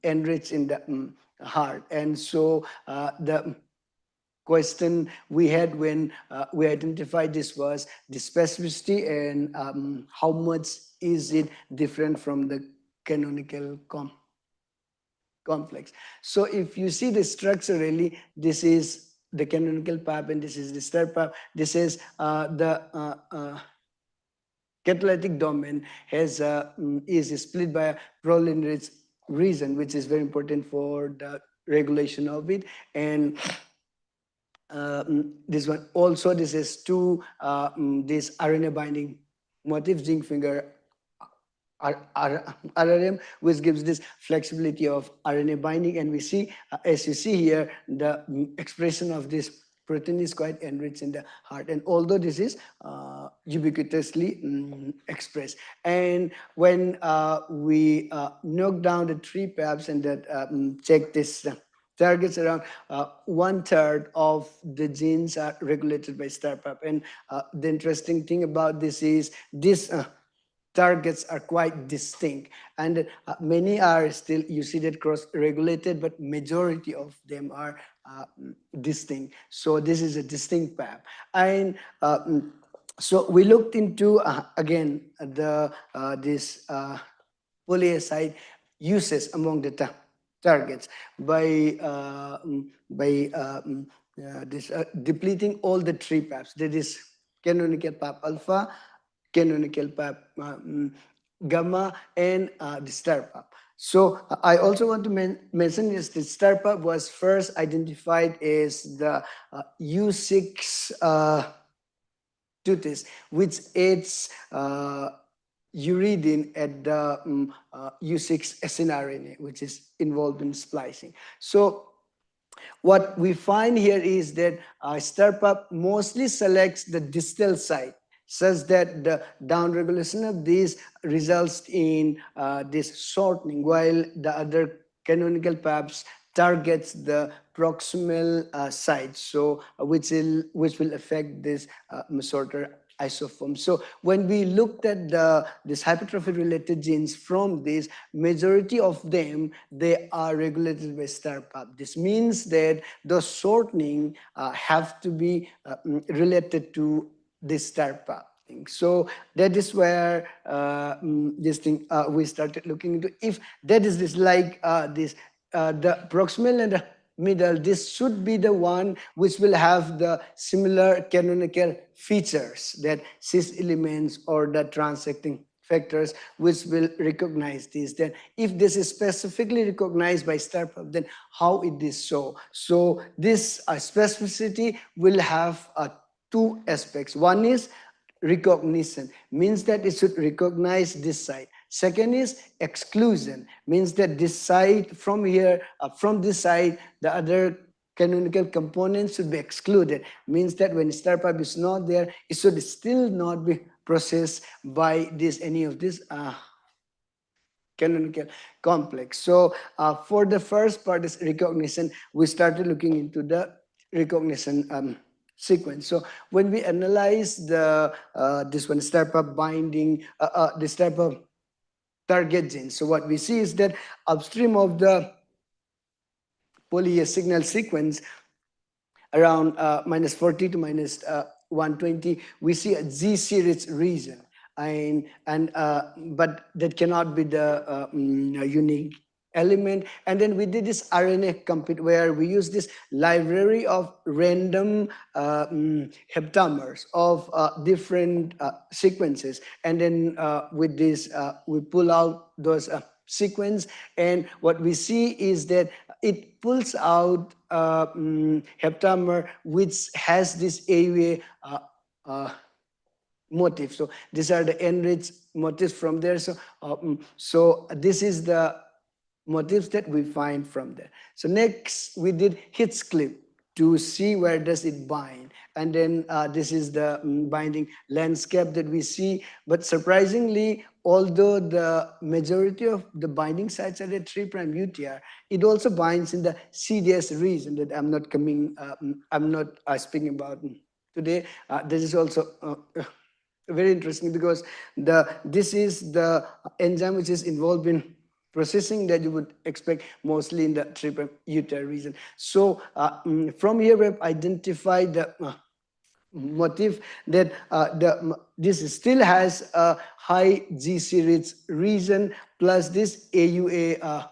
enriched in the heart. And so the question we had when we identified this was the specificity and how much is it different from the canonical complex. So if you see the structure, really, this is the canonical PAB and this is the STAR PAB. This is the catalytic domain has is split by a proline-rich region, which is very important for the regulation of it. And this one also, this is two this RNA binding motif, zinc finger RRM, which gives this flexibility of RNA binding. And we see, as you see here, the expression of this protein is quite enriched in the heart. And although this is ubiquitously expressed. And when we knock down the three PABs and that check this targets, around 1/3 of the genes are regulated by STAR PAB. And the interesting thing about this is this targets are quite distinct, and many are still, you see that cross-regulated, but majority of them are distinct. So this is a distinct PAB. And so we looked into, again, the this polyacid uses among the targets by this depleting all the three PABs. That is canonical PAB alpha, canonical PAB gamma, and the STAR PAB. So I also want to mention is the STAR PAB was first identified as the U6 tutis, which aids uridine at the U6 snRNA, which is involved in splicing. So what we find here is that STAR PAB mostly selects the distal site, such that the downregulation of these results in this shortening, while the other canonical PABs targets the proximal site, so which will affect this shorter isoform. So when we looked at this hypertrophy related genes from this, majority of them, they are regulated by STAR PAB. This means that the shortening have to be related to this STAR PAB thing. So that is where this thing we started looking into. If that is this like the proximal and the middle, this should be the one which will have the similar canonical features, that cis elements or the transacting factors which will recognize this. Then if this is specifically recognized by STAR PAB, then how it is so? So this specificity will have two aspects. One is recognition, means that it should recognize this site. Second is exclusion, means that this side from here, from this side, the other canonical components should be excluded. Means that when STAR PAB is not there, it should still not be processed by this any of this canonical complex. So for the first part is recognition, we started looking into the recognition sequence. So when we analyze the this one STAR PAB binding, the STAR PAB target genes, so what we see is that upstream of the poly signal sequence, around -40 to -120, we see a GC rich region, but that cannot be the unique element. And then we did this RNA compete where we use this library of random heptamers of different sequences. And then with this, we pull out those sequence, and what we see is that it pulls out heptamer which has this AUA motif. So these are the enriched motifs from there. So this is the motifs that we find from there. So next we did hits clip to see where does it bind. And then this is the binding landscape that we see. But surprisingly, although the majority of the binding sites are at 3' UTR, it also binds in the CDS region that I'm not speaking about today. This is also very interesting because this is the enzyme which is involved in processing that you would expect mostly in the 3' UTR region. So from here we have identified the motif that this still has a high GC rich region plus this AUA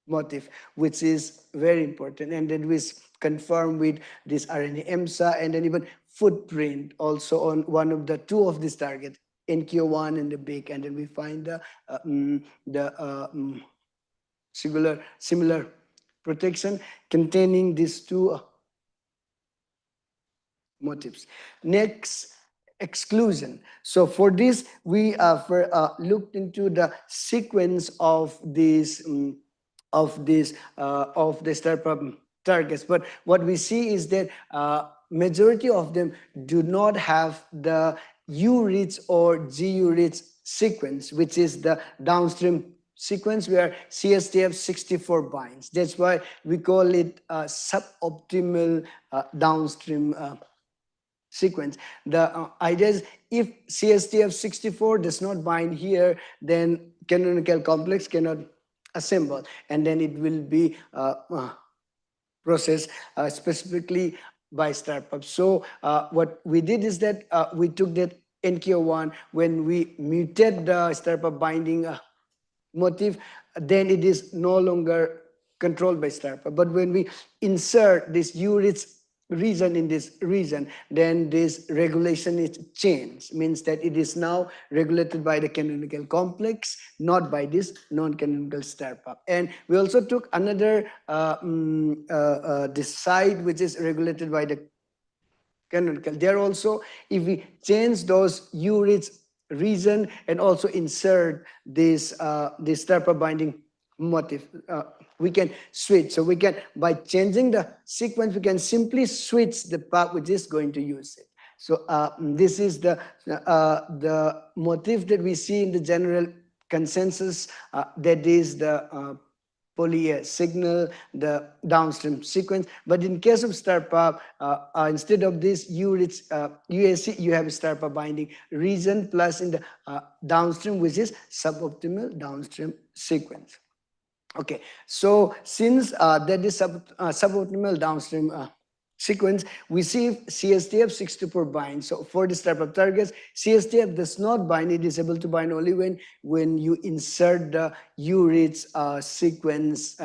motif, which is very important. And then we confirm with this RNA EMSA and then even footprint also on one of the two of these targets, NQ1 and the BIC, and then we find the similar protection containing these two motifs. Next, exclusion. So for this, we looked into the sequence of these type of targets. But what we see is that majority of them do not have the U-rich or GU-rich sequence, which is the downstream sequence where CSTF64 binds. That's why we call it suboptimal downstream sequence. The idea is if CSTF64 does not bind here, then canonical complex cannot assemble, and then it will be processed specifically by startup. So what we did is that we took that NQ1 when we muted the startup binding motif, then it is no longer controlled by startup. But when we insert this U-rich region in this region, then this regulation is changed, means that it is now regulated by the canonical complex, not by this non-canonical startup. And we also took another this side which is regulated by the canonical. There also, if we change those U-rich region and also insert this startup binding motif, we can switch. So we can, by changing the sequence, we can simply switch the path which is going to use it. So this is the motif that we see in the general consensus, that is the poly signal, the downstream sequence. But in case of startup, instead of this U-rich UAC, you have a startup binding region plus in the downstream, which is suboptimal downstream sequence. Okay, so since that is suboptimal downstream sequence, we see if CSTF64 binds. So for this type of targets, CSTF does not bind. It is able to bind only when you insert the U-rich sequence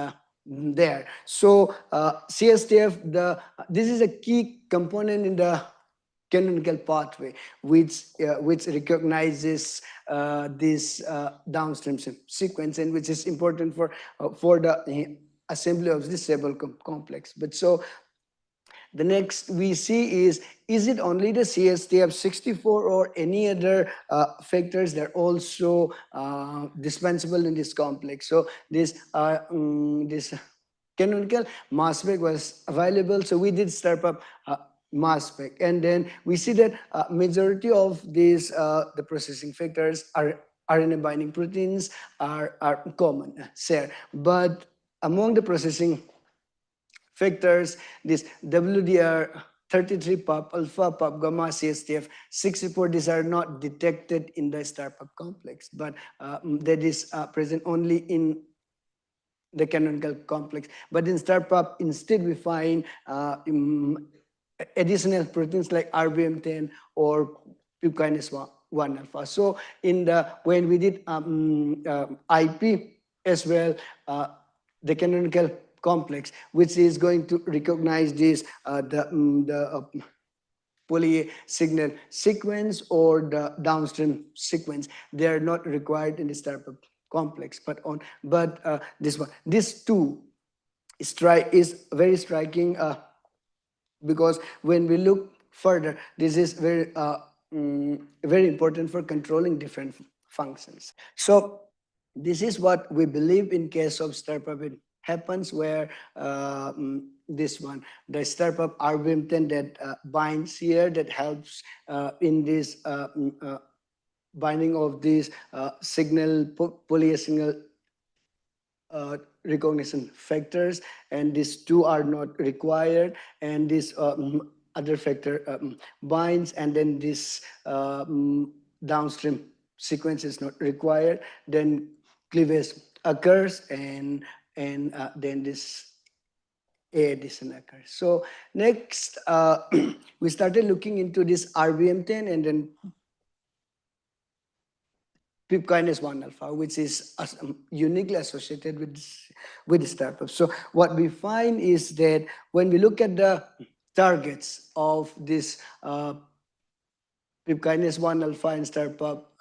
there. So CSTF, this is a key component in the canonical pathway, which recognizes this downstream sequence, and which is important for the assembly of this stable complex. But so the next we see is it only the CSTF64 or any other factors that are also dispensable in this complex? So this canonical mass spec was available, so we did start up mass spec, and then we see that majority of these the processing factors are RNA binding proteins are common, share. But among the processing factors, this WDR 33 PUP, alpha PUP, gamma, CSTF64, these are not detected in the startup complex, but that is present only in the canonical complex. But in startup, instead we find additional proteins like RBM10 or PUB kinase 1 alpha. So in when we did IP as well the canonical complex, which is going to recognize this poly signal sequence or the downstream sequence. They are not required in this type of complex, but this too is very striking because when we look further, this is very important for controlling different functions. So this is what we believe in case of stirp-up. It happens where this one, the stirp-up RBM10 that binds here, that helps in this binding of these signal polysignal recognition factors, and these two are not required, and this other factor binds, and then this downstream sequence is not required, then cleavage occurs, and then this A addition occurs. So next, we started looking into this RBM10 and then PIP kinase 1 alpha, which is uniquely associated with this startup. So what we find is that when we look at the targets of this PIP kinase 1 alpha and startup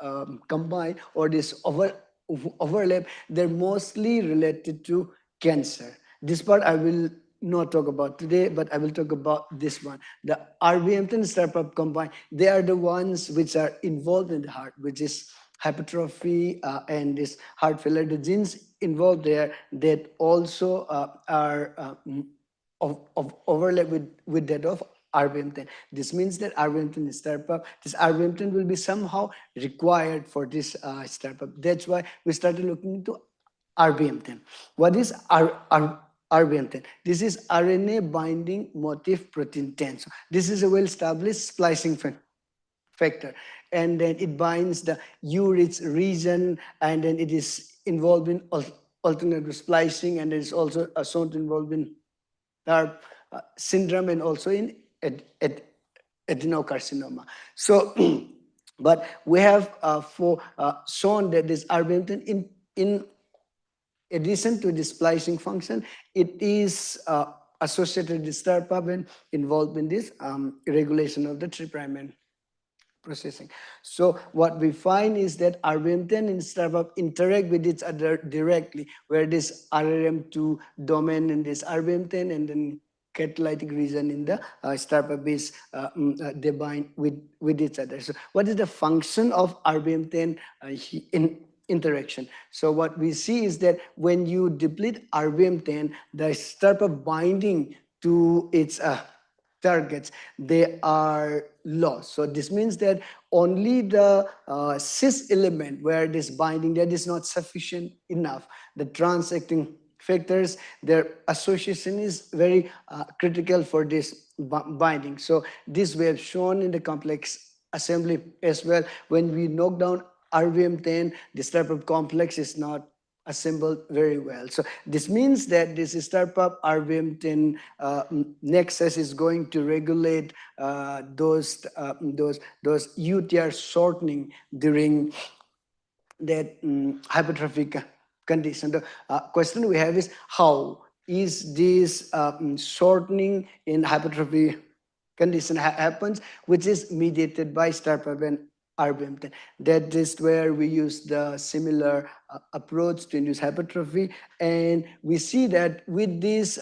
combined, or this overlap, they're mostly related to cancer. This part I will not talk about today, but I will talk about this one. The RBM10 and startup combined, they are the ones which are involved in the heart, which is hypertrophy and this heart failure. The genes involved there that also are overlap with that of RBM10. This means that RBM10 is startup. This RBM10 will be somehow required for this startup. That's why we started looking into RBM10. What is RBM10? This is RNA binding motif protein 10. So this is a well-established splicing factor, and then it binds the U-rich region, and then it is involved in alternative splicing, and it is also shown to involve in TARP syndrome and also in adenocarcinoma. So, but we have shown that this RBM10 in addition to the splicing function, it is associated with startup and involved in this regulation of the 3' processing. So what we find is that RBM10 and startup interact with each other directly, where this RRM2 domain in this RBM10 and then catalytic region in the startup is they bind with each other. So what is the function of RBM10 in interaction? So what we see is that when you deplete RBM10, the startup binding to its targets, they are lost. So this means that only the cis element where this binding, that is not sufficient enough. The transacting factors, their association is very critical for this binding. So this we have shown in the complex assembly as well. When we knock down RBM10, this type of complex is not assembled very well. So this means that this startup RBM10 nexus is going to regulate those UTR shortening during that hypertrophic condition. The question we have is, how is this shortening in hypertrophy condition happens, which is mediated by startup and RBM10. That is where we use the similar approach to induce hypertrophy, and we see that with this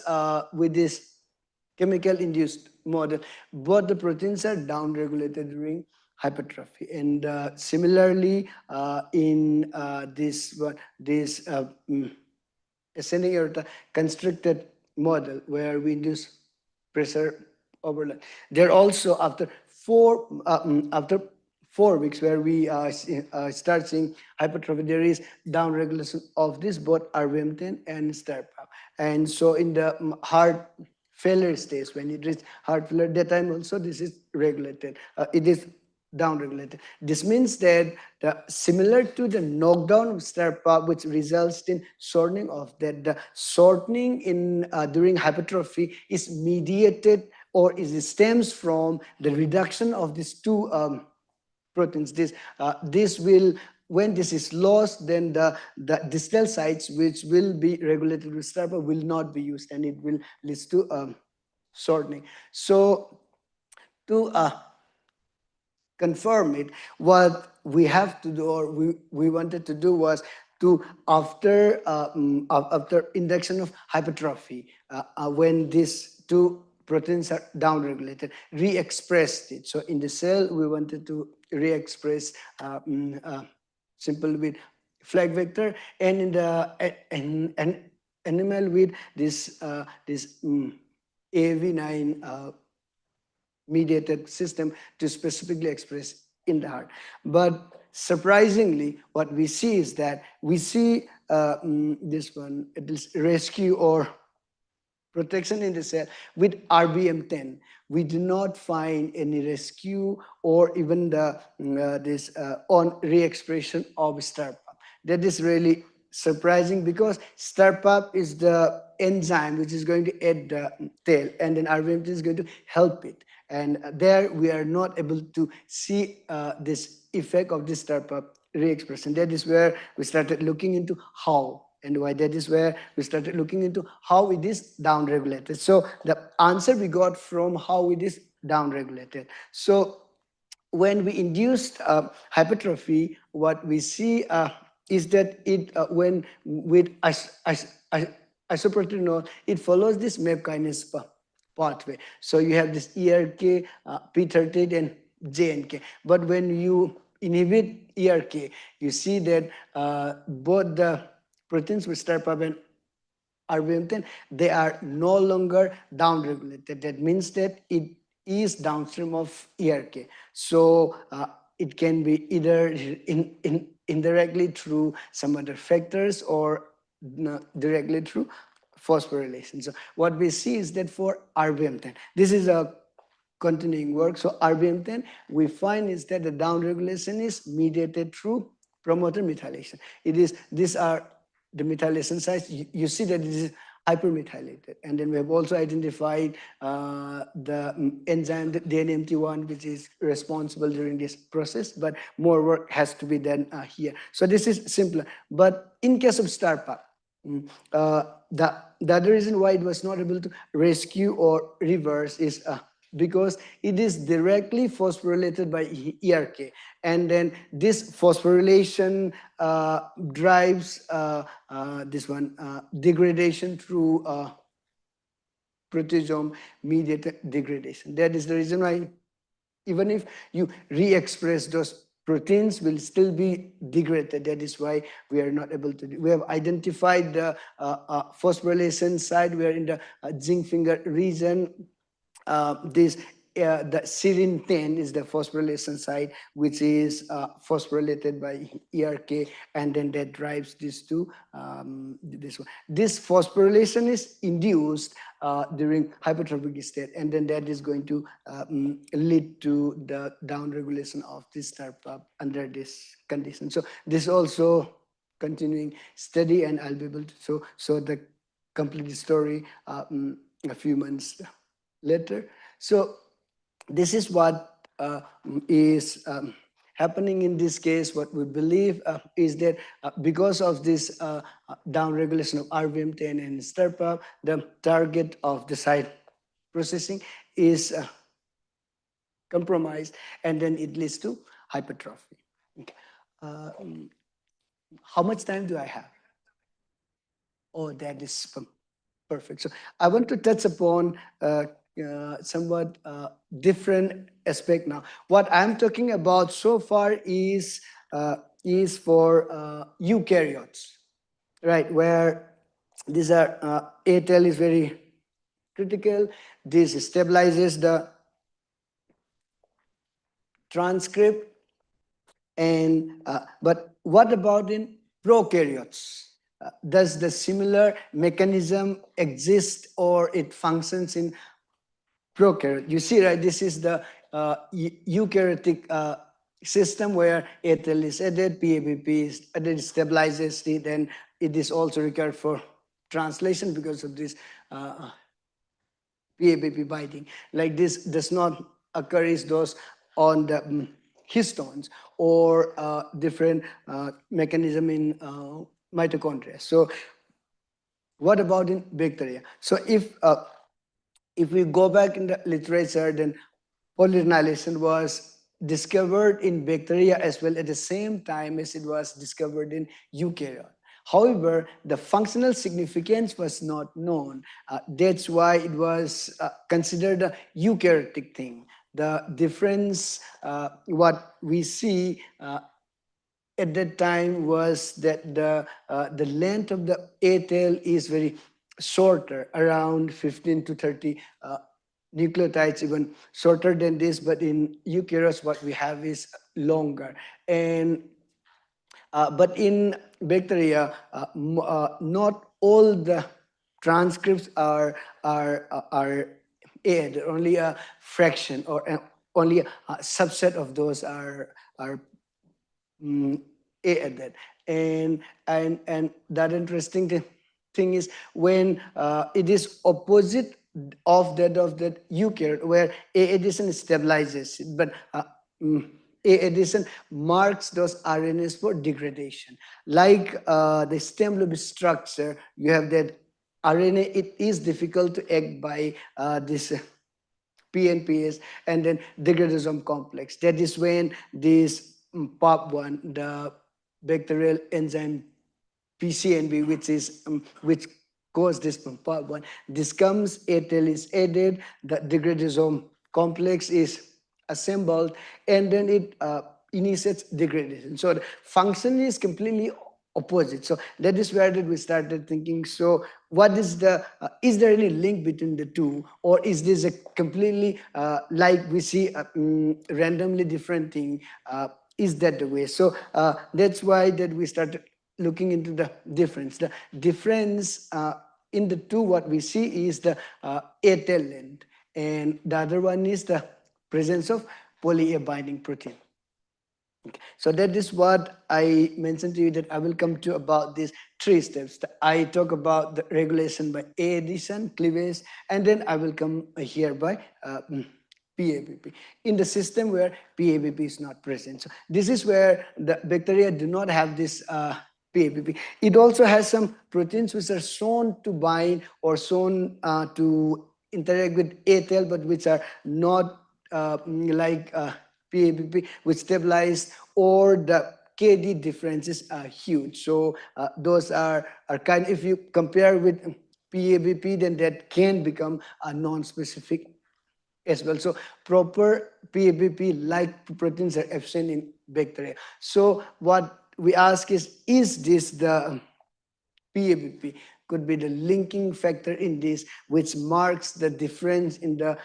chemical induced model, both the proteins are downregulated during hypertrophy, and similarly in this ascending aorta constricted model where we induce pressure overload. There also after 4 weeks where we start seeing hypertrophy, there is downregulation of this both RBM10 and startup. And so in the heart failure stage, when it reaches heart failure, that time also this is regulated. It is downregulated. This means that similar to the knockdown of startup, which results in shortening of that, the shortening in during hypertrophy is mediated, or it stems from the reduction of these two proteins. This will when this is lost, then the distal sites which will be regulated with STARPA will not be used, and it will lead to shortening. So to confirm it, what we have to do, or we wanted to do, was to, after induction of hypertrophy, when these two proteins are downregulated, re-expressed it. So in the cell, we wanted to re-express simple with flag vector, and in the animal with this AAV9 mediated system to specifically express in the heart. But surprisingly, what we see is that we see this one, this rescue or protection in the cell with RBM10. We do not find any rescue or even the on re-expression of STARPA. That is really surprising, because STARPA is the enzyme which is going to add the tail, and then RBM10 is going to help it. And there we are not able to see this effect of this STARPA re-expression. That is where we started looking into how and why. That is where we started looking into how it is downregulated. So the answer we got from how it is downregulated. So when we induced hypertrophy, what we see is that it, when with isoproteinol, it follows this MAP kinase pathway. So you have this ERK, P38, and JNK. But when you inhibit ERK, you see that both the proteins with STARPA and RBM10, they are no longer downregulated. That means that it is downstream of ERK. So it can be either indirectly through some other factors or directly through phosphorylation. So what we see is that for RBM10, this is a continuing work. So RBM10, we find is that the downregulation is mediated through promoter methylation. It is, these are the methylation sites. You see that this is hypermethylated. And then we have also identified the enzyme, the DNMT1, which is responsible during this process, but more work has to be done here. So this is simpler. But in case of STARPA, the other reason why it was not able to rescue or reverse is because it is directly phosphorylated by ERK. And then this phosphorylation drives this one degradation through proteasome mediated degradation. That is the reason why even if you re-express those proteins will still be degraded. That is why we are not able to do. We have identified the phosphorylation site. We are in the zinc finger region. The serine 10 is the phosphorylation site, which is phosphorylated by ERK, and then that drives this to this one. This phosphorylation is induced during hypertrophic state, and then that is going to lead to the downregulation of this STARPA under this condition. So this also continuing study, and I'll be able to show the complete story a few months later. So this is what is happening in this case. What we believe is that because of this downregulation of RBM10 and STARPA, the target of the site processing is compromised, and then it leads to hypertrophy. Okay. How much time do I have? Oh, that is perfect. So I want to touch upon somewhat different aspect now. What I'm talking about so far is for eukaryotes, right? Where these are ATL is very critical. This stabilizes the transcript, and but what about in prokaryotes? Does the similar mechanism exist, or it functions in prokaryote? You see, right, this is the eukaryotic system where ATL is added, PABP is added, stabilizes it, and it is also required for translation because of this PABP binding. Like this does not occur is those on the histones or different mechanism in mitochondria. So what about in bacteria? So if we go back in the literature, then polyrenylation was discovered in bacteria as well at the same time as it was discovered in eukaryote. However, the functional significance was not known. That's why it was considered a eukaryotic thing. The difference, what we see at that time was that the length of the A tail is very shorter, around 15 to 30 nucleotides, even shorter than this, but in eukaryotes what we have is longer. And but in bacteria, not all the transcripts are A, only a fraction or only a subset of those are added. And that interesting thing is when it is opposite of that eukaryote, where A addition stabilizes it, but A addition marks those RNAs for degradation. Like the stem loop structure, you have that RNA, it is difficult to act by this PNPS and then degradosome complex. That is when this POP1, the bacterial enzyme PCNB, which causes this POP1, this comes, A tail is added, the degradosome complex is assembled, and then it initiates degradation. So the function is completely opposite. So that is where we started thinking, so what is the, is there any link between the two, or is this a completely, like we see a randomly different thing, is that the way? So that's why that we started looking into the difference. The difference in the two, what we see is the A tail length, and the other one is the presence of poly A binding protein. Okay. So that is what I mentioned to you, that I will come to about these 3 steps. I talk about the regulation by A addition, cleavage, and then I will come here by PABP in the system where PABP is not present. So this is where the bacteria do not have this PABP. It also has some proteins which are shown to bind or shown to interact with A tail, but which are not like PABP, which stabilize, or the KD differences are huge. So those are kind, if you compare with PABP, then that can become a non-specific as well. So proper PABP like proteins are absent in bacteria. So what we ask is this the PABP could be the linking factor in this, which marks the difference in the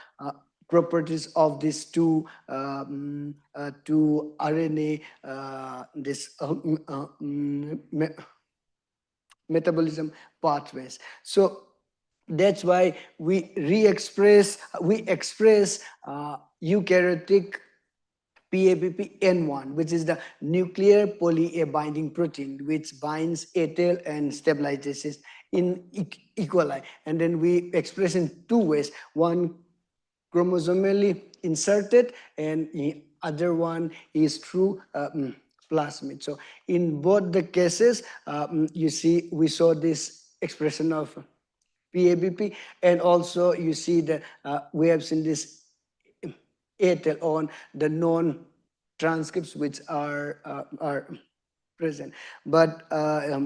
properties of these two RNA, metabolism pathways. So that's why we express eukaryotic PABP N1, which is the nuclear poly A binding protein, which binds A tail and stabilizes in E. coli. And then we express in 2 ways. One chromosomally inserted, and the other one is through plasmid. So in both the cases, you see, we saw this expression of PABP, and also you see that we have seen this A tail on the known transcripts which are present. But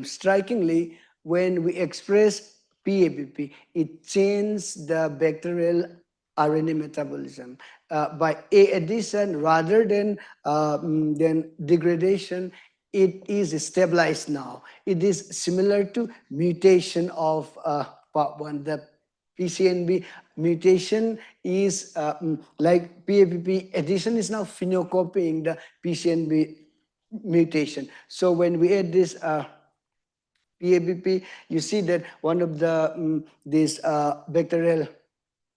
strikingly, when we express PABP, it changes the bacterial RNA metabolism by A addition rather than degradation. It is stabilized now. It is similar to mutation of POP1. The PCNB mutation is like PABP addition is now phenocopying the PCNB mutation. So when we add this PABP, you see that one of the this bacterial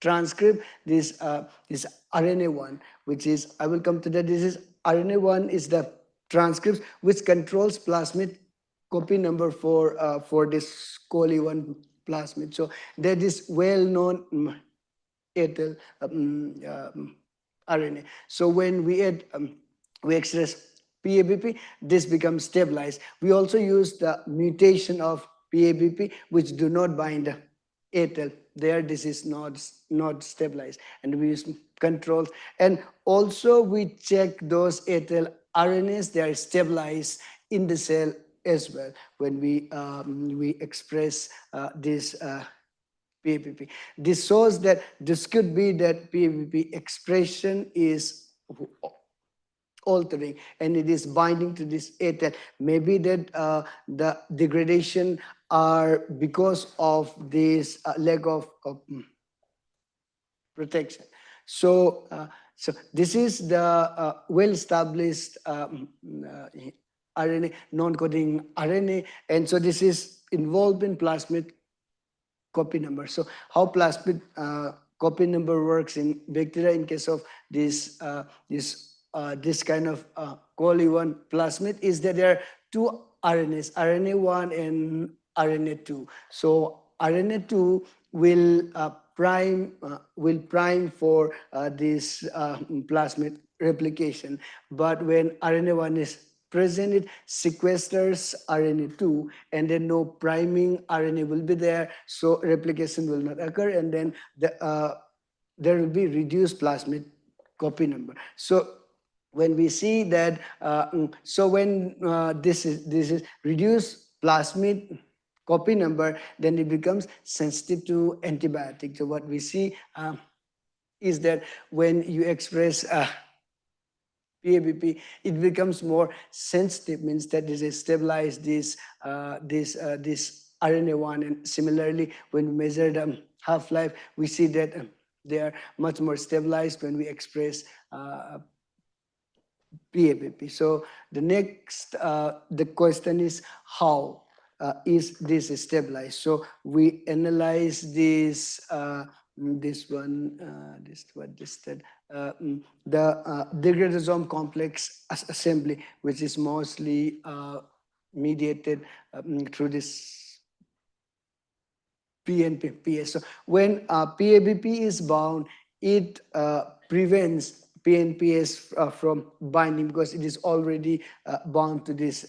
transcript, this RNA1, which is, I will come to that. This is RNA1 is the transcript which controls plasmid copy number for this coli1 plasmid. So that is well known RNA. So when we add we express PABP, this becomes stabilized. We also use the mutation of PABP, which do not bind ATL. There, this is not stabilized, and we use controls. And also, we check those ATL RNAs; they are stabilized in the cell as well when we express this. PABP. This shows that this could be that PABP expression is altering and it is binding to this ATL. Maybe that the degradation are because of this lack of protection. So, so this is the well-established RNA, non-coding RNA, and so this is involved in plasmid copy number. So how plasmid copy number works in bacteria in case of this this kind of coli-1 plasmid is that there are two RNAs, RNA-1 and RNA-2. So RNA-2 will prime for this plasmid replication, but when RNA-1 is present, it sequesters RNA-2, and then no priming RNA will be there, so replication will not occur, and then there will be reduced plasmid copy number. So when we see that, so when this is reduced plasmid copy number, then it becomes sensitive to antibiotic. So what we see is that when you express PABP, it becomes more sensitive, means that this is stabilized this RNA-1, and similarly when we measure the half-life, we see that they are much more stabilized when we express PABP. So the next the question is how is this stabilized? So we analyze this this one the degradosome complex assembly, which is mostly mediated through this PNPS. So when PABP is bound, it prevents PNPS from binding because it is already bound to this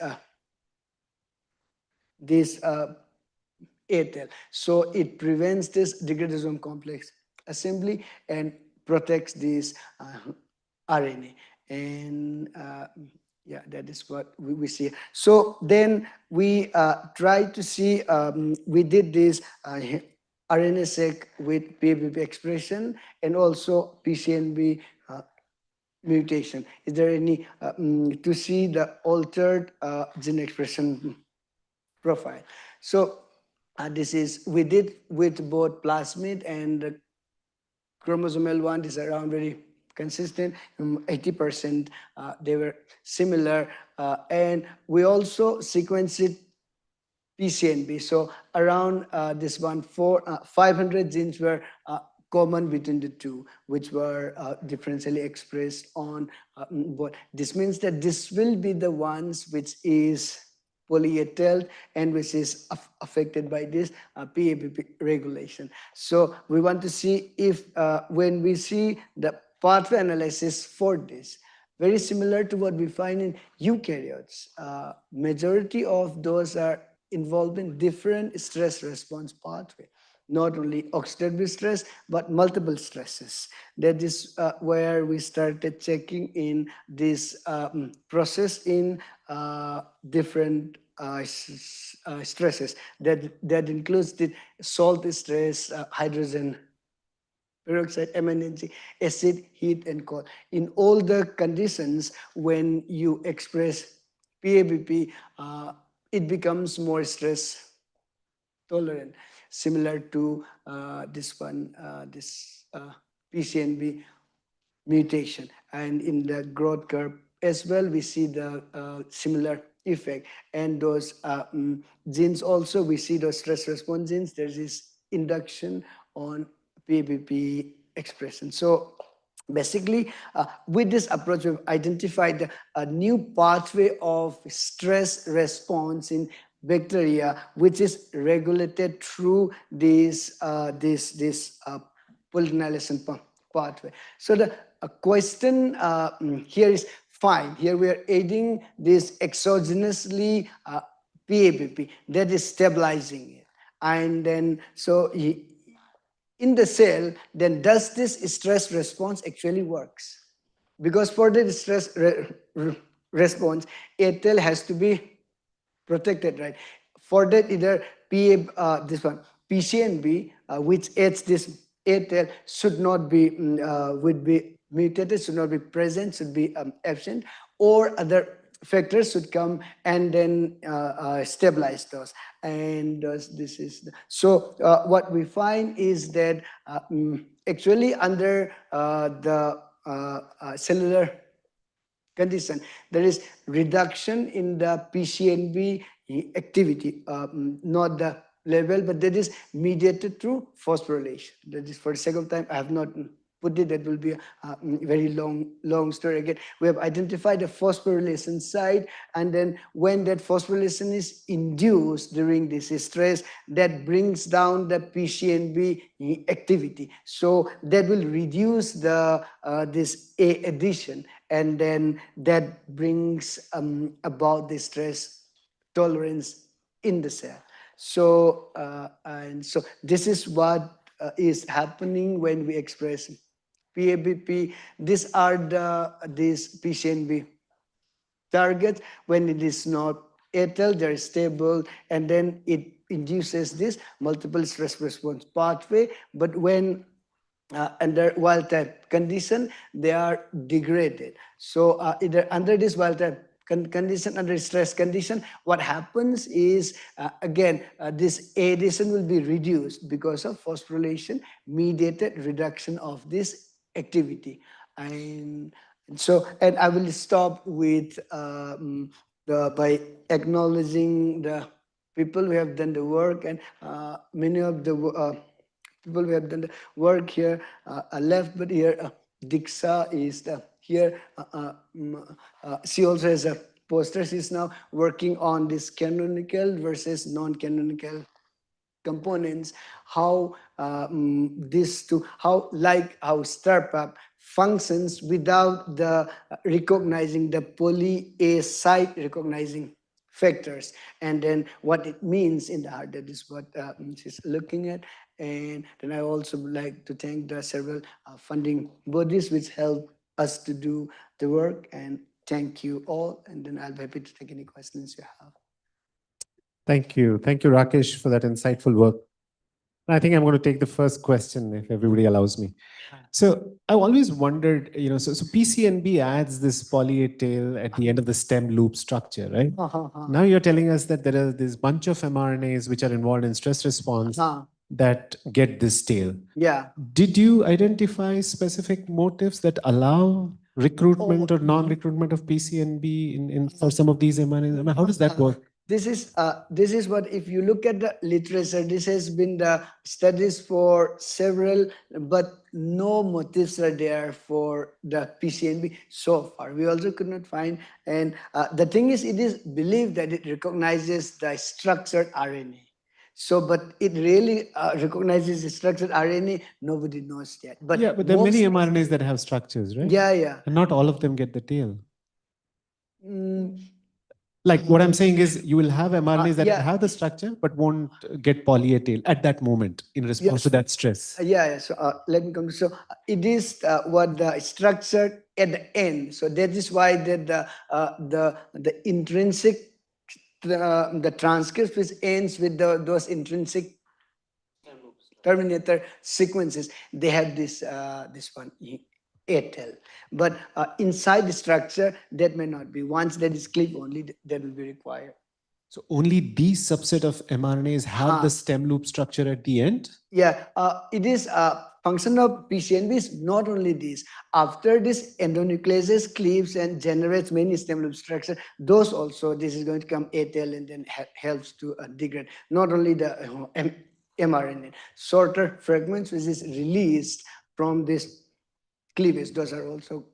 ATL. So it prevents this degradosome complex assembly and protects this RNA. And yeah, that is what we see. So then we try to see, we did this RNA-seq with PABP expression and also PCNB mutation. Is there any, to see the altered gene expression profile? So this is, we did with both plasmid and chromosomal one. This is around very consistent, 80% they were similar, and we also sequenced PCNB. So around this one, 500 genes were common between the two, which were differentially expressed on both. This means that this will be the ones which is polyethyl and which is affected by this PABP regulation. So we want to see if when we see the pathway analysis for this, very similar to what we find in eukaryotes, majority of those are involved in different stress response pathway, not only oxidative stress, but multiple stresses. That is where we started checking in this process in different stresses. That includes the salt stress, hydrogen peroxide, MNNG, acid, heat, and cold. In all the conditions, when you express PABP, it becomes more stress tolerant, similar to this one, this PCNB mutation. And in the growth curve as well, we see the similar effect. And those genes also, we see those stress response genes, there's this induction on PABP expression. So basically, with this approach, we've identified a new pathway of stress response in bacteria, which is regulated through this pollination pathway. So the question here is, fine. Here we are adding this exogenously PABP that is stabilizing it. And then, so in the cell, then does this stress response actually works? Because for the stress response, ATL has to be protected, right? For that, either this one PCNB, which adds this ATL, should not be would be mutated, should not be present, should be absent, or other factors should come and then stabilize those. And this is so what we find is that actually under the cellular condition, there is reduction in the PCNB activity, not the level, but that is mediated through phosphorylation. That is, for the sake of time, I have not put it. That will be a very long story. Again, we have identified the phosphorylation site, and then when that phosphorylation is induced during this stress, that brings down the PCNB activity. So that will reduce the this A addition, and then that brings about the stress tolerance in the cell. So and so this is what is happening when we express PABP. These are these PCNB targets. When it is not ATL, they're stable, and then it induces this multiple stress response pathway. But when under wild type condition, they are degraded. So either under this wild type condition, under stress condition, what happens is again this addition will be reduced because of phosphorylation mediated reduction of this activity. And so, and I will stop with by acknowledging the people who have done the work, and many of the people who have done the work here left, but here Diksha is here. She also has a poster. She's now working on this canonical versus non-canonical components, how this to how like how STARPAP functions without the recognizing the poly A site recognizing factors, and then what it means in the heart. That is what she's looking at. And then I also would like to thank the several funding bodies which help us to do the work, and thank you all. And then I'll be happy to take any questions you have. Thank you. Thank you, Rakesh, for that insightful work. I think I'm going to take the first question if everybody allows me. So I've always wondered, so PCNB adds this poly A tail at the end of the stem loop structure, right? Now you're telling us that there are this bunch of mRNAs which are involved in stress response that get this tail. Yeah. Did you identify specific motives that allow recruitment or non-recruitment of PCNB in for some of these mRNAs? I mean, how does that work? This is what, if you look at the literature, this has been the studies for several, but no motifs are there for the PCNB so far. We also could not find, and the thing is, it is believed that it recognizes the structured RNA. So, but it really recognizes the structured RNA, nobody knows yet. But yeah, but there are many mRNAs that have structures, right? Yeah, yeah. And not all of them get the tail. Like what I'm saying is you will have mRNAs that have the structure but won't get poly A tail at that moment in response to that stress. Yeah. So let me come. So it is what the structure at the end. So that is why the intrinsic the transcript which ends with those intrinsic terminator sequences, they have this this one ATL, but inside the structure that may not be. Once that is clip only, that will be required. So only these subset of mRNAs have the stem loop structure at the end? Yeah, it is a function of PCNB is not only this. After this endonucleases cleaves and generates many stem loop structure, those also, this is going to come ATL and then helps to degrade. Not only the mRNA, shorter fragments which is released from this cleavage, those are also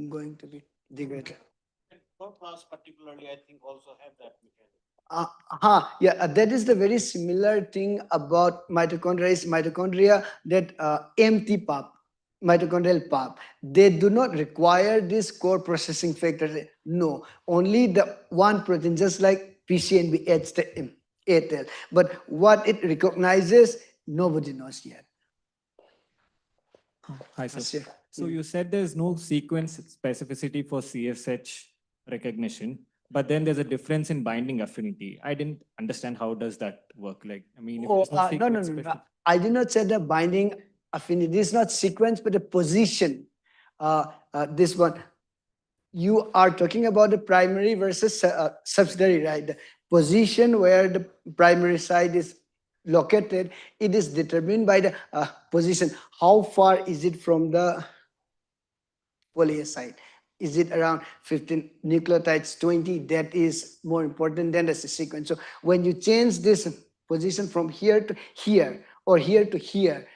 going to be degraded. Class particularly, I think, also have that mechanism. Yeah, that is the very similar thing about mitochondria. Is mitochondria that empty pub. mitochondrial pulp. They do not require this core processing factor. No, only the one protein, just like PCNB HTL. But what it recognizes, nobody knows yet. Hi, sir. Asir. So you said there's no sequence specificity for CSH recognition, but then there's a difference in binding affinity. I didn't understand how does that work. Like, I mean, if Oh, there's no no, sequence no. specific- I did not say the binding affinity. This is not sequence, but the position. This one. You are talking about the primary versus subsidiary, right? The position where the primary site is located, it is determined by the position. How far is it from the polyA site? Is it around 15 nucleotides, 20? That is more important than the sequence. So when you change this position from here to here or here to here,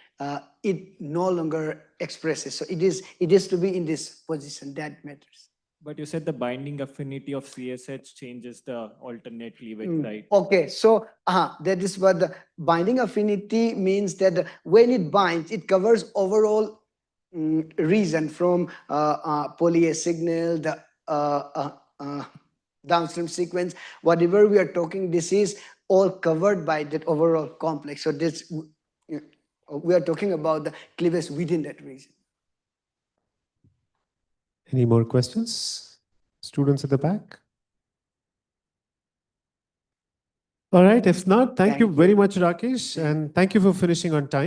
it no longer expresses. So it is to be in this position that matters. But you said the binding affinity of CSH changes the alternate cleavage, right? Okay, so that is what the binding affinity means, that when it binds, it covers overall region from poly A signal, the downstream sequence, whatever we are talking, this is all covered by that overall complex. So this we are talking about the cleavage within that region. Any more questions? Students at the back? All right, if not, thank you very much, Rakesh, and thank you for finishing on time.